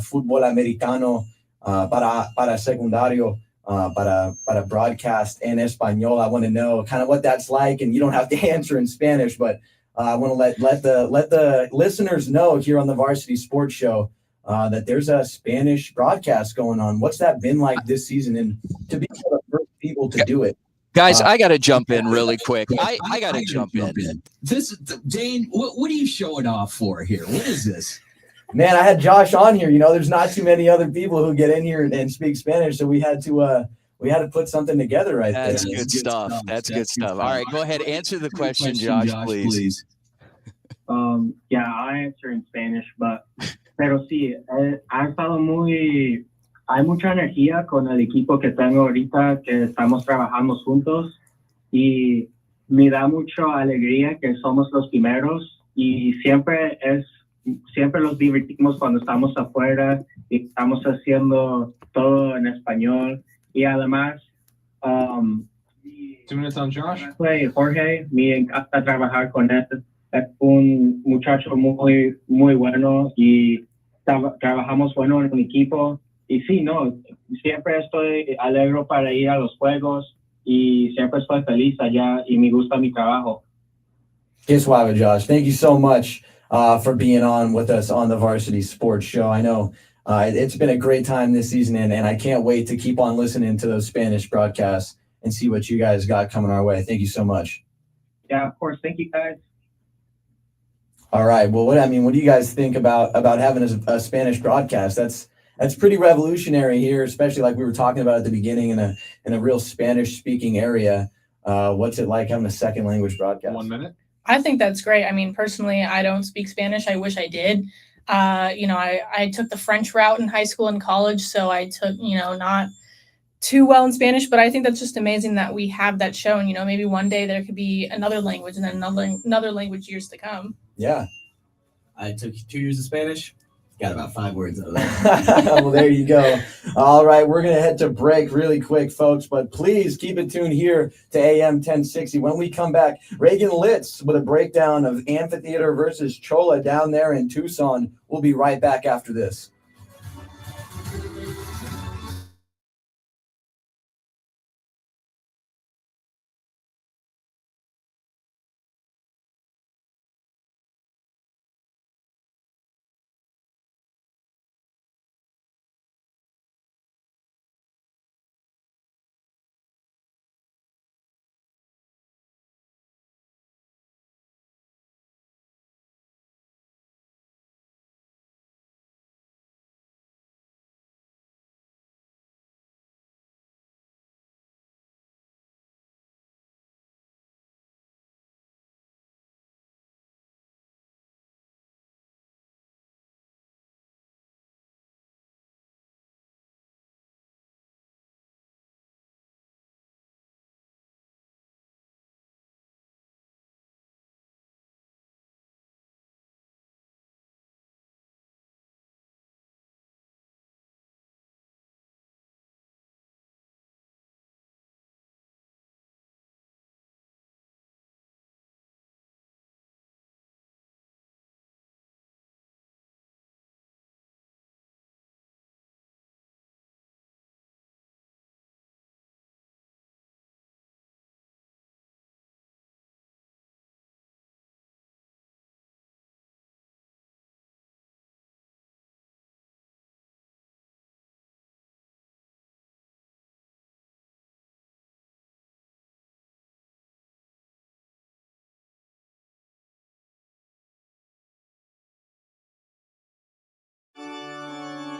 B: fútbol americano para secundario, para broadcast en español. I want to know kind of what that's like, and you don't have to answer in Spanish, but I want to let the listeners know here on the Varsity Sports Show that there's a Spanish broadcast going on. What's that been like this season, and to be one of the first people to do it?
A: Guys, I got to jump in really quick. I got to jump in.
V: Dane, what are you showing off for here? What is this?
B: Man, I had Josh on here. You know, there's not too many other people who get in here and speak Spanish, so we had to put something together right there.
A: That's good stuff. That's good stuff. All right, go ahead. Answer the question, Josh, please.
D: Yeah, I answer in Spanish, pero sí, hay mucha energía con el equipo que tengo ahorita, que estamos trabajando juntos, y me da mucha alegría que somos los primeros, y siempre los divertimos cuando estamos afuera y estamos haciendo todo en español. Y además,
U: 2 minutes on Josh.
D: Jorge, me encanta trabajar con él. Es un muchacho muy, muy bueno y trabajamos bueno en un equipo. Y sí, no, siempre estoy alegre para ir a los juegos y siempre estoy feliz allá y me gusta mi trabajo.
B: Qué suave, Josh. Thank you so much for being on with us on the Varsity Sports Show. I know it's been a great time this season, and I can't wait to keep on listening to those Spanish broadcasts and see what you guys got coming our way. Thank you so much.
D: Yeah, of course. Thank you, guys.
B: All right. Well, what do you guys think about having a Spanish broadcast? That's pretty revolutionary here, especially like we were talking about at the beginning in a real Spanish-speaking area. What's it like having a second language broadcast?
U: 1 minute.
F: I think that's great. I mean, personally, I don't speak Spanish. I wish I did. I took the French route in high school and college, so I took, not too well in Spanish, but I think that's just amazing that we have that show. And, maybe one day there could be another language and then another language years to come.
B: Yeah.
T: I took 2 years of Spanish. Got about 5 words out of that.
B: Well, there you go. All right, we're going to head to break really quick, folks, but please keep it tuned here to AM 1060. When we come back, Reagan Litz with a breakdown of Amphitheater versus Chola down there in Tucson. We'll be right back after this.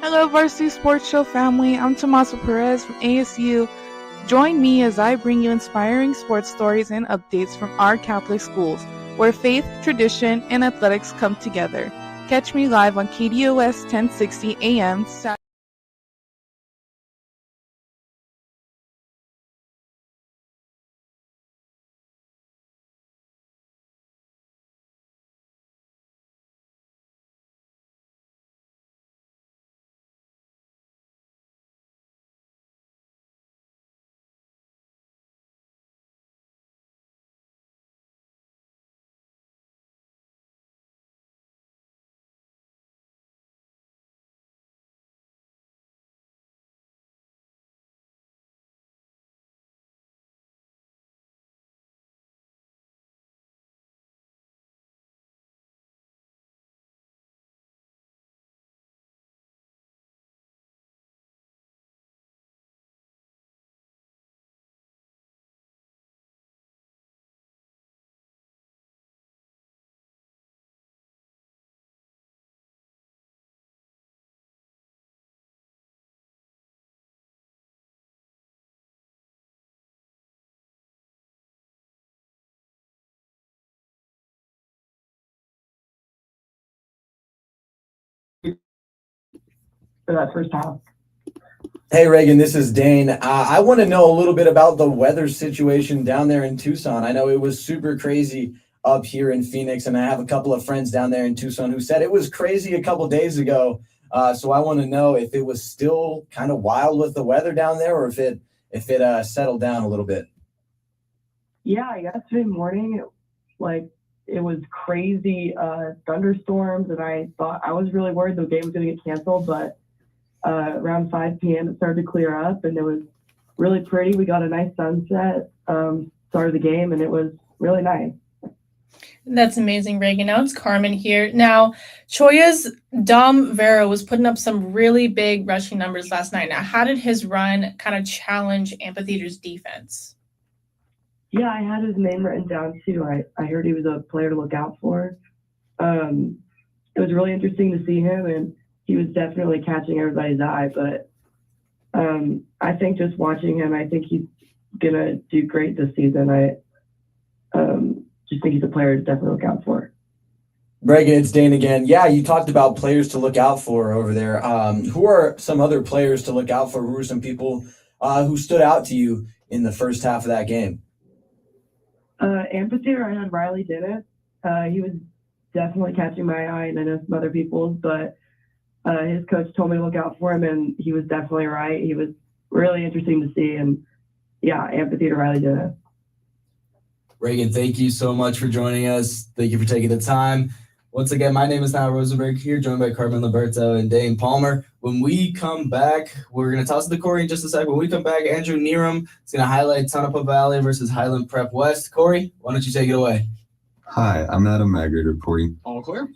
P: Hello, Varsity Sports Show family. I'm Tomasa Perez from ASU. Join me as I bring you inspiring sports stories and updates from our Catholic schools, where faith, tradition, and athletics come together. Catch me live on KDUS 1060 AM.
C: For that first half.
B: Hey Reagan, this is Dane. I want to know a little bit about the weather situation down there in Tucson. I know it was super crazy up here in Phoenix, and I have a couple of friends down there in Tucson who said it was crazy a couple days ago. So I want to know if it was still kind of wild with the weather down there, or if it settled down a little bit.
C: Yeah, yesterday morning, it was crazy thunderstorms, and I was really worried the game was going to get canceled, but around 5 p.m. it started to clear up, and it was really pretty. We got a nice sunset, started the game, and it was really nice.
F: That's amazing, Reagan. Now it's Carmen here. Now, Choya's Dom Vera was putting up some really big rushing numbers last night. Now, how did his run kind of challenge Amphitheater's defense?
C: Yeah, I had his name written down too. I heard he was a player to look out for. It was really interesting to see him, and he was definitely catching everybody's eye. But I think just watching him, I think he's gonna do great this season. I just think he's a player to definitely look out for.
B: Reagan, it's Dane again. Yeah, you talked about players to look out for over there. Who are some other players to look out for? Who are some people who stood out to you in the first half of that game?
C: Amphitheater, I had Riley Dennis. He was definitely catching my eye, and I know some other people's, but his coach told me to look out for him, and he was definitely right. He was really interesting to see, and yeah, Amphitheater, Riley Dennis.
T: Reagan, thank you so much for joining us. Thank you for taking the time. Once again, my name is Niall Rosenberg here, joined by Carmen Liberto and Dane Palmer. When we come back, we're going to toss it to Corey in just a sec. When we come back, Andrew Neerum is going to highlight Tonopah Valley versus Highland Prep West. Corey, why don't you take it away?
H: Hi, I'm Adam Maggard reporting.
U: All clear?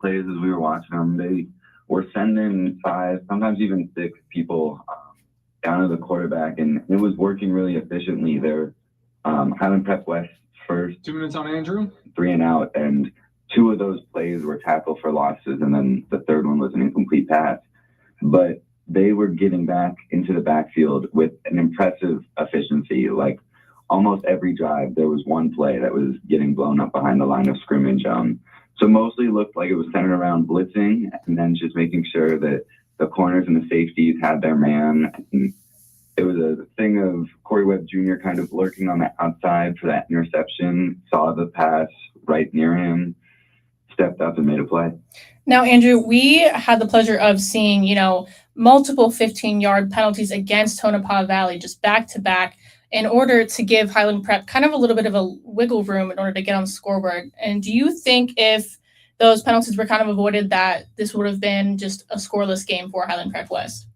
I: plays as we were watching them. They were sending 5, sometimes even 6 people down to the quarterback, and it was working really efficiently. They're Highland Prep West first
U: 2 minutes on Andrew.
I: 3 and out, and 2 of those plays were tackle for losses, and then the third one was an incomplete pass. But they were getting back into the backfield with an impressive efficiency. Like almost every drive, there was one play that was getting blown up behind the line of scrimmage. So mostly looked like it was centered around blitzing and then just making sure that the corners and the safeties had their man. And it was a thing of Corey Webb Jr. kind of lurking on the outside for that interception, saw the pass right near him, stepped up and made a play.
F: Now, Andrew, we had the pleasure of seeing, multiple 15-yard penalties against Tonopah Valley just back to back in order to give Highland Prep kind of a little bit of a wiggle room in order to get on the scoreboard. And do you think if those penalties were kind of avoided, that this would have been just a scoreless game for Highland Prep West?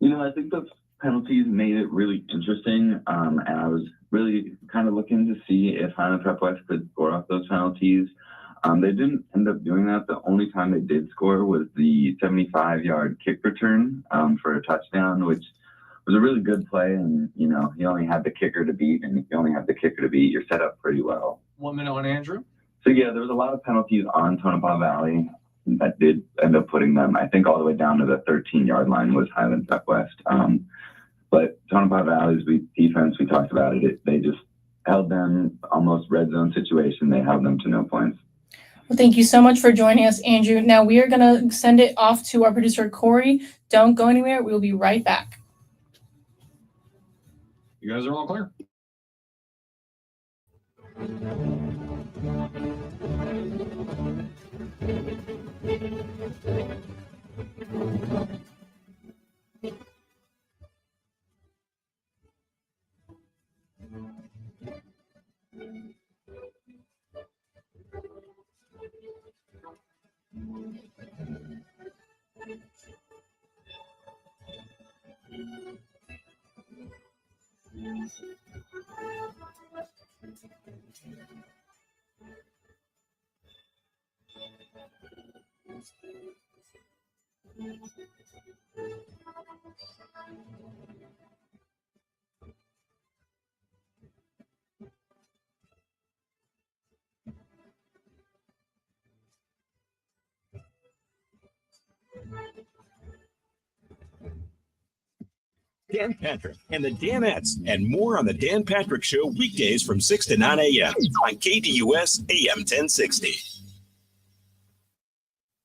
I: I think the penalties made it really interesting, and I was really kind of looking to see if Highland Prep West could score off those penalties. They didn't end up doing that. The only time they did score was the 75-yard kick return for a touchdown, which was a really good play. And, you only had the kicker to beat, and if you only have the kicker to beat, you're set up pretty well.
U: 1 minute on Andrew.
I: So, yeah, there was a lot of penalties on Tonopah Valley that did end up putting them, I think, all the way down to the 13-yard line was Highland Prep West. But Tonopah Valley's defense, we talked about it, they just held them almost red zone situation. They held them to no points.
F: Well, thank you so much for joining us, Andrew. Now we are going to send it off to our producer, Corey. Don't go anywhere. We'll be right back.
U: You guys are all clear.
E: Dan Patrick and the Danettes, and more on the Dan Patrick Show weekdays from 6 to 9 a.m. on KDUS AM 1060.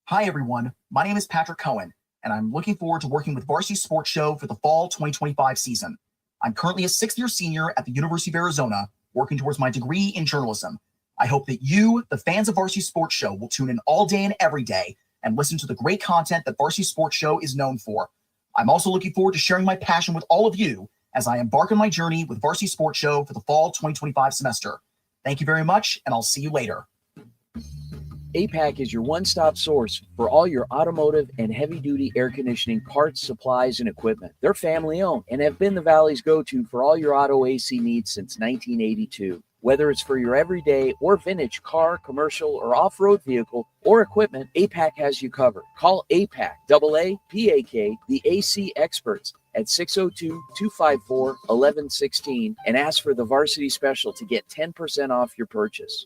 L: Hi, everyone. My name is Patrick Cohen, and I'm looking forward to working with Varsity Sports Show for the fall 2025 season. I'm currently a 6th-year senior at the University of Arizona, working towards my degree in journalism. I hope that you, the fans of Varsity Sports Show, will tune in all day and every day and listen to the great content that Varsity Sports Show is known for. I'm also looking forward to sharing my passion with all of you as I embark on my journey with Varsity Sports Show for the fall 2025 semester. Thank you very much, and I'll see you later.
O: APAC is your one-stop source for all your automotive and heavy-duty air conditioning parts, supplies, and equipment. They're family-owned and have been the Valley's go-to for all your auto AC needs since 1982. Whether it's for your everyday or vintage car, commercial, or off-road vehicle or equipment, APAC has you covered. Call APAC, AAPAK, the AC experts at 602-254-1116 and ask for the Varsity Special to get 10% off your purchase.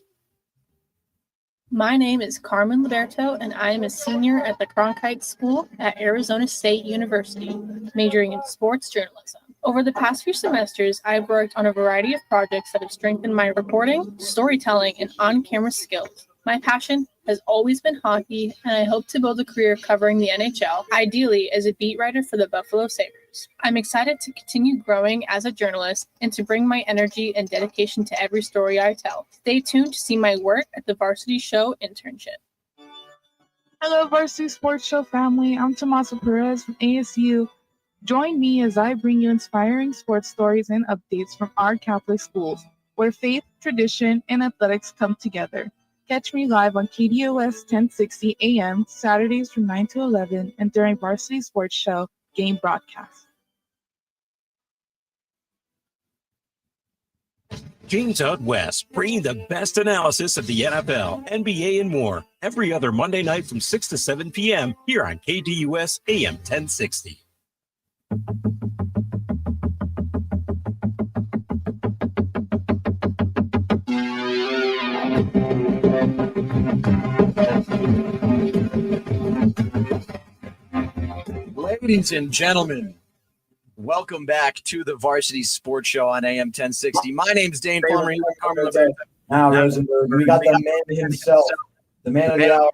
F: My name is Carmen Liberto, and I am a senior at the Cronkite School at Arizona State University, majoring in sports journalism. Over the past few semesters, I've worked on a variety of projects that have strengthened my reporting, storytelling, and on-camera skills. My passion has always been hockey, and I hope to build a career covering the NHL, ideally as a beat writer for the Buffalo Sabres. I'm excited to continue growing as a journalist and to bring my energy and dedication to every story I tell. Stay tuned to see my work at the Varsity Show internship.
P: Hello, Varsity Sports Show family. I'm Tomasa Perez from ASU. Join me as I bring you inspiring sports stories and updates from our Catholic schools, where faith, tradition, and athletics come together. Catch me live on KDUS 1060 AM, Saturdays from 9 to 11, and during Varsity Sports Show game broadcast.
E: James Out West, bringing the best analysis of the NFL, NBA, and more every other Monday night from 6 to 7 p.m. here on KDUS AM 1060.
M: Ladies and gentlemen, welcome back to the Varsity Sports Show on AM 1060. My name's Dane Palmer.
B: Now, Rosenberg, we got the man himself, the man of the hour,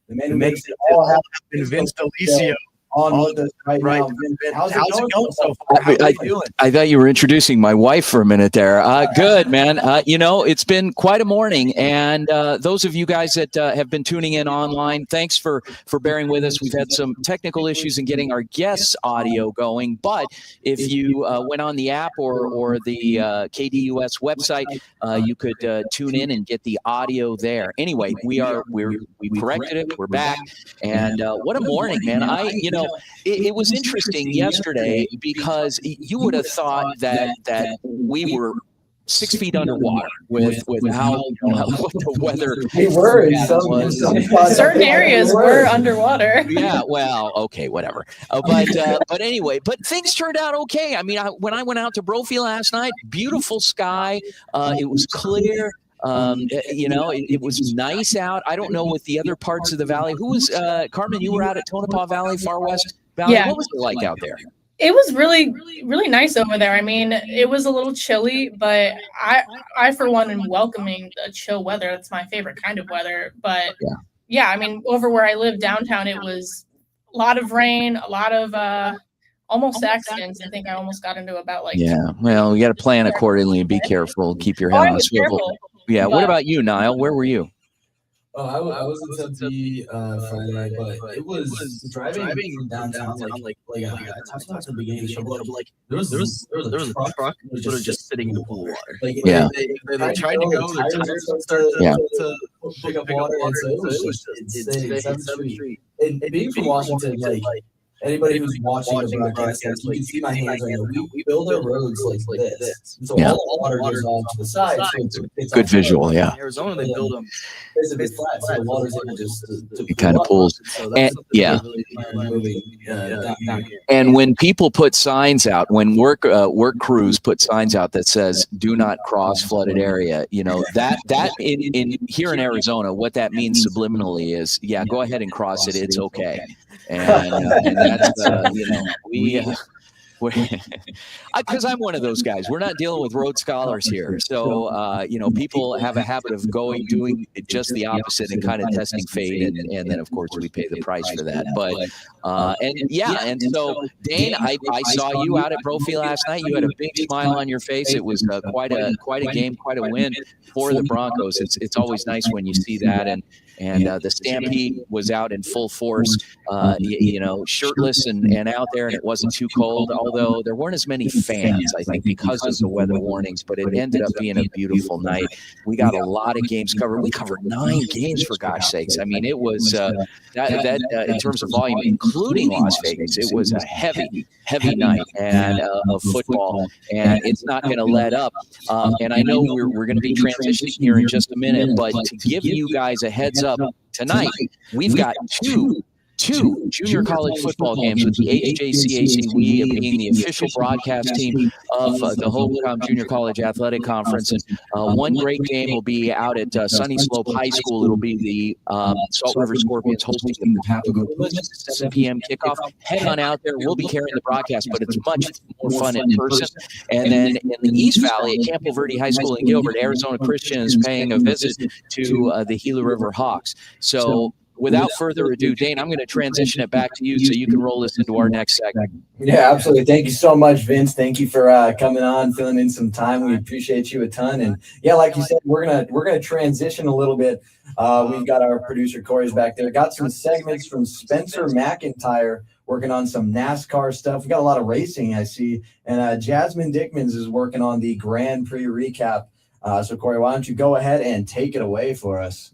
B: the man who makes it all happen.
M: Vince Delicio.
B: On with us right now. Vince, how's it going so far? How are you doing?
A: I thought you were introducing my wife for a minute there. Good, man. It's been quite a morning. And those of you guys that have been tuning in online, thanks for bearing with us. We've had some technical issues in getting our guests' audio going. But if you went on the app or the KDUS website, you could tune in and get the audio there. Anyway, we corrected it. We're back. And what a morning, man. It was interesting yesterday because you would have thought that we were 6 feet underwater with how what the weather.
B: We were in some spots.
F: Certain areas were underwater.
A: Yeah, well, okay, whatever. But anyway, things turned out okay. I mean, when I went out to Brophy last night, beautiful sky. It was clear. It was nice out. I don't know with the other parts of the valley. Who was Carmen? You were out at Tonopah Valley, Far West Valley.
F: Yeah.
A: What was it like out there?
F: It was really, really nice over there. I mean, it was a little chilly, but I for one am welcoming the chill weather. That's my favorite kind of weather. But yeah, I mean, over where I live downtown, it was a lot of rain, a lot of almost accidents. I think I almost got into about like.
A: Yeah, well, you got to plan accordingly and be careful. Keep your head on a swivel. Yeah. What about you, Niall? Where were you?
T: Oh, I was in Tempe Friday, but it was driving from downtown. Like I talked about at the beginning of the show, but like there was a truck that was just sitting in the pool of water. Like they tried to go, the tires started to pick up water, and so it was just insane. 7th Street. And being from Washington, like anybody who's watching the broadcast, you can see my hands right now. We build our roads like this. So all the water goes off to the side. So it's
A: Good visual, yeah.
M: In Arizona, they build them.
T: It's flat, so the water's able just to
A: It kind of pulls. And, yeah.
T: Down here.
A: And when people put signs out, when work crews put signs out that says "Do not cross flooded area," that in here in Arizona, what that means subliminally is, yeah, go ahead and cross it. It's okay. And that's because I'm one of those guys. We're not dealing with road scholars here, so people have a habit of doing just the opposite and kind of testing fate, and then of course we pay the price for that. And so Dane, I saw you out at Brophy last night. You had a big smile on your face. It was quite a game, quite a win for the Broncos. It's always nice when you see that, and the Stampede was out in full force, shirtless and out there, and it wasn't too cold. Although there weren't as many fans, I think, because of the weather warnings, but it ended up being a beautiful night. We got a lot of games covered. We covered 9 games, for gosh sakes. I mean, it was that in terms of volume, including Las Vegas, it was a heavy night of football, and it's not going to let up. And I know we're going to be transitioning here in just a minute, but to give you guys a heads up tonight, we've got two junior college football games with the HJCAC, we being the official broadcast team of the Hoboken Junior College Athletic Conference. And one great game will be out at Sunny Slope High School. It'll be the Salt River Scorpions hosting the Papago Pumas, 7 p.m. kickoff. Head on out there. We'll be carrying the broadcast, but it's much more fun in person. And then in the East Valley at Campo Verde High School in Gilbert, Arizona Christian is paying a visit to the Gila River Hawks. So without further ado, Dane, I'm going to transition it back to you so you can roll this into our next segment.
B: Yeah, absolutely. Thank you so much, Vince. Thank you for coming on, filling in some time. We appreciate you a ton. And yeah, like you said, we're gonna transition a little bit. We've got our producer Corey's back there. Got some segments from Spencer McIntyre working on some NASCAR stuff. We got a lot of racing, I see. And Jasmine Dickmans is working on the Grand Prix recap. So Corey, why don't you go ahead and take it away for us?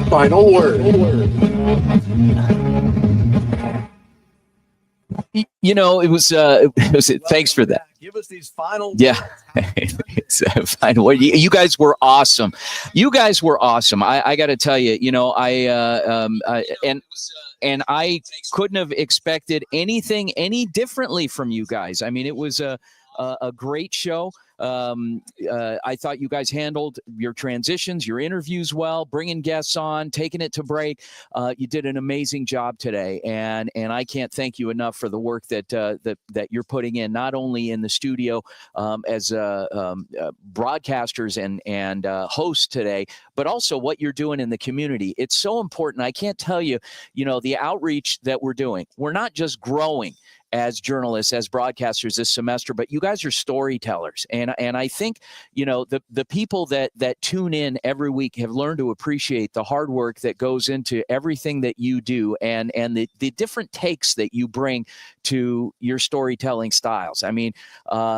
G: final word.
A: You know, it was thanks for that.
M: Give us these final
A: Yeah. It's fine. Well, you guys were awesome. You guys were awesome. I got to tell you, you know, and I couldn't have expected anything any differently from you guys. I mean, it was a great show. I thought you guys handled your transitions, your interviews well, bringing guests on, taking it to break. You did an amazing job today, and I can't thank you enough for the work that you're putting in, not only in the studio as broadcasters and hosts today, but also what you're doing in the community. It's so important. I can't tell you, you know, the outreach that we're doing. We're not just growing as journalists, as broadcasters this semester, but you guys are storytellers. And I think, you know, the people that tune in every week have learned to appreciate the hard work that goes into everything that you do and the different takes that you bring to your storytelling styles. I mean,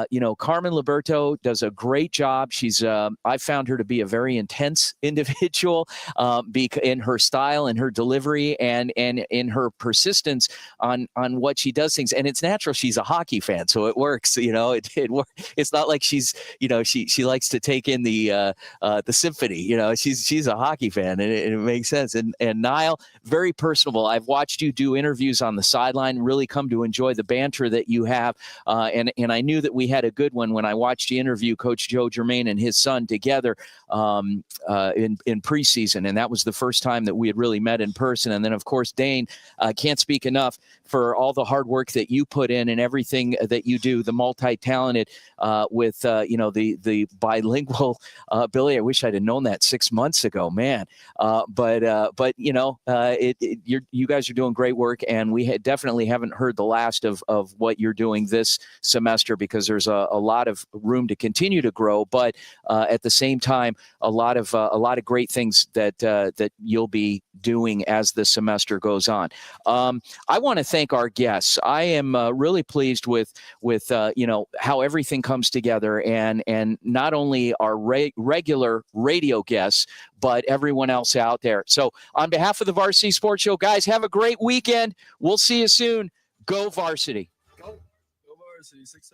A: you know, Carmen Liberto does a great job. She's, I found her to be a very intense individual in her style and her delivery and in her persistence on what she does things. And it's natural. She's a hockey fan, so it works. You know, it works. It's not like she's, you know, she likes to take in the symphony. You know, she's a hockey fan, and it makes sense. And Niall, very personable. I've watched you do interviews on the sideline. Really come to enjoy the banter that you have. And I knew that we had a good one when I watched you interview Coach Joe Germain and his son together in preseason, and that was the first time that we had really met in person. And then, of course, Dane, can't speak enough for all the hard work that you put in and everything that you do, the multi-talented with, you know, the bilingual ability. I wish I'd have known that 6 months ago, man. But you know, you guys are doing great work, and we definitely haven't heard the last of what you're doing this semester, because there's a lot of room to continue to grow. But at the same time, a lot of great things that you'll be doing as the semester goes on. I want to thank our guests. I am really pleased with you know, how everything comes together, and not only our regular radio guests, but everyone else out there. So on behalf of the Varsity Sports Show, guys, have a great weekend. We'll see you soon. Go Varsity.
M: Go Varsity, 6-7.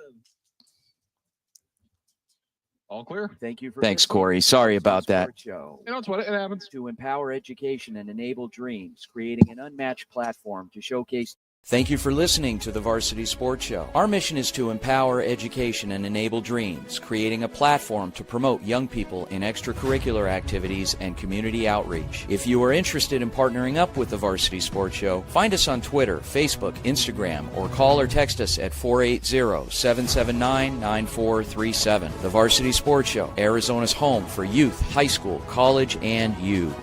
U: All clear.
A: Thank you. Thanks, Corey. Sorry about that.
U: You know, it's what it happens.
A: To empower education and enable dreams, creating an unmatched platform to showcase. Thank you for listening to the Varsity Sports Show. Our mission is to empower education and enable dreams, creating a platform to promote young people in extracurricular activities and community outreach. If you are interested in partnering up with the Varsity Sports Show, find us on Twitter, Facebook, Instagram, or call or text us at 480-779-9437. The Varsity Sports Show, Arizona's home for youth, high school, college, and you.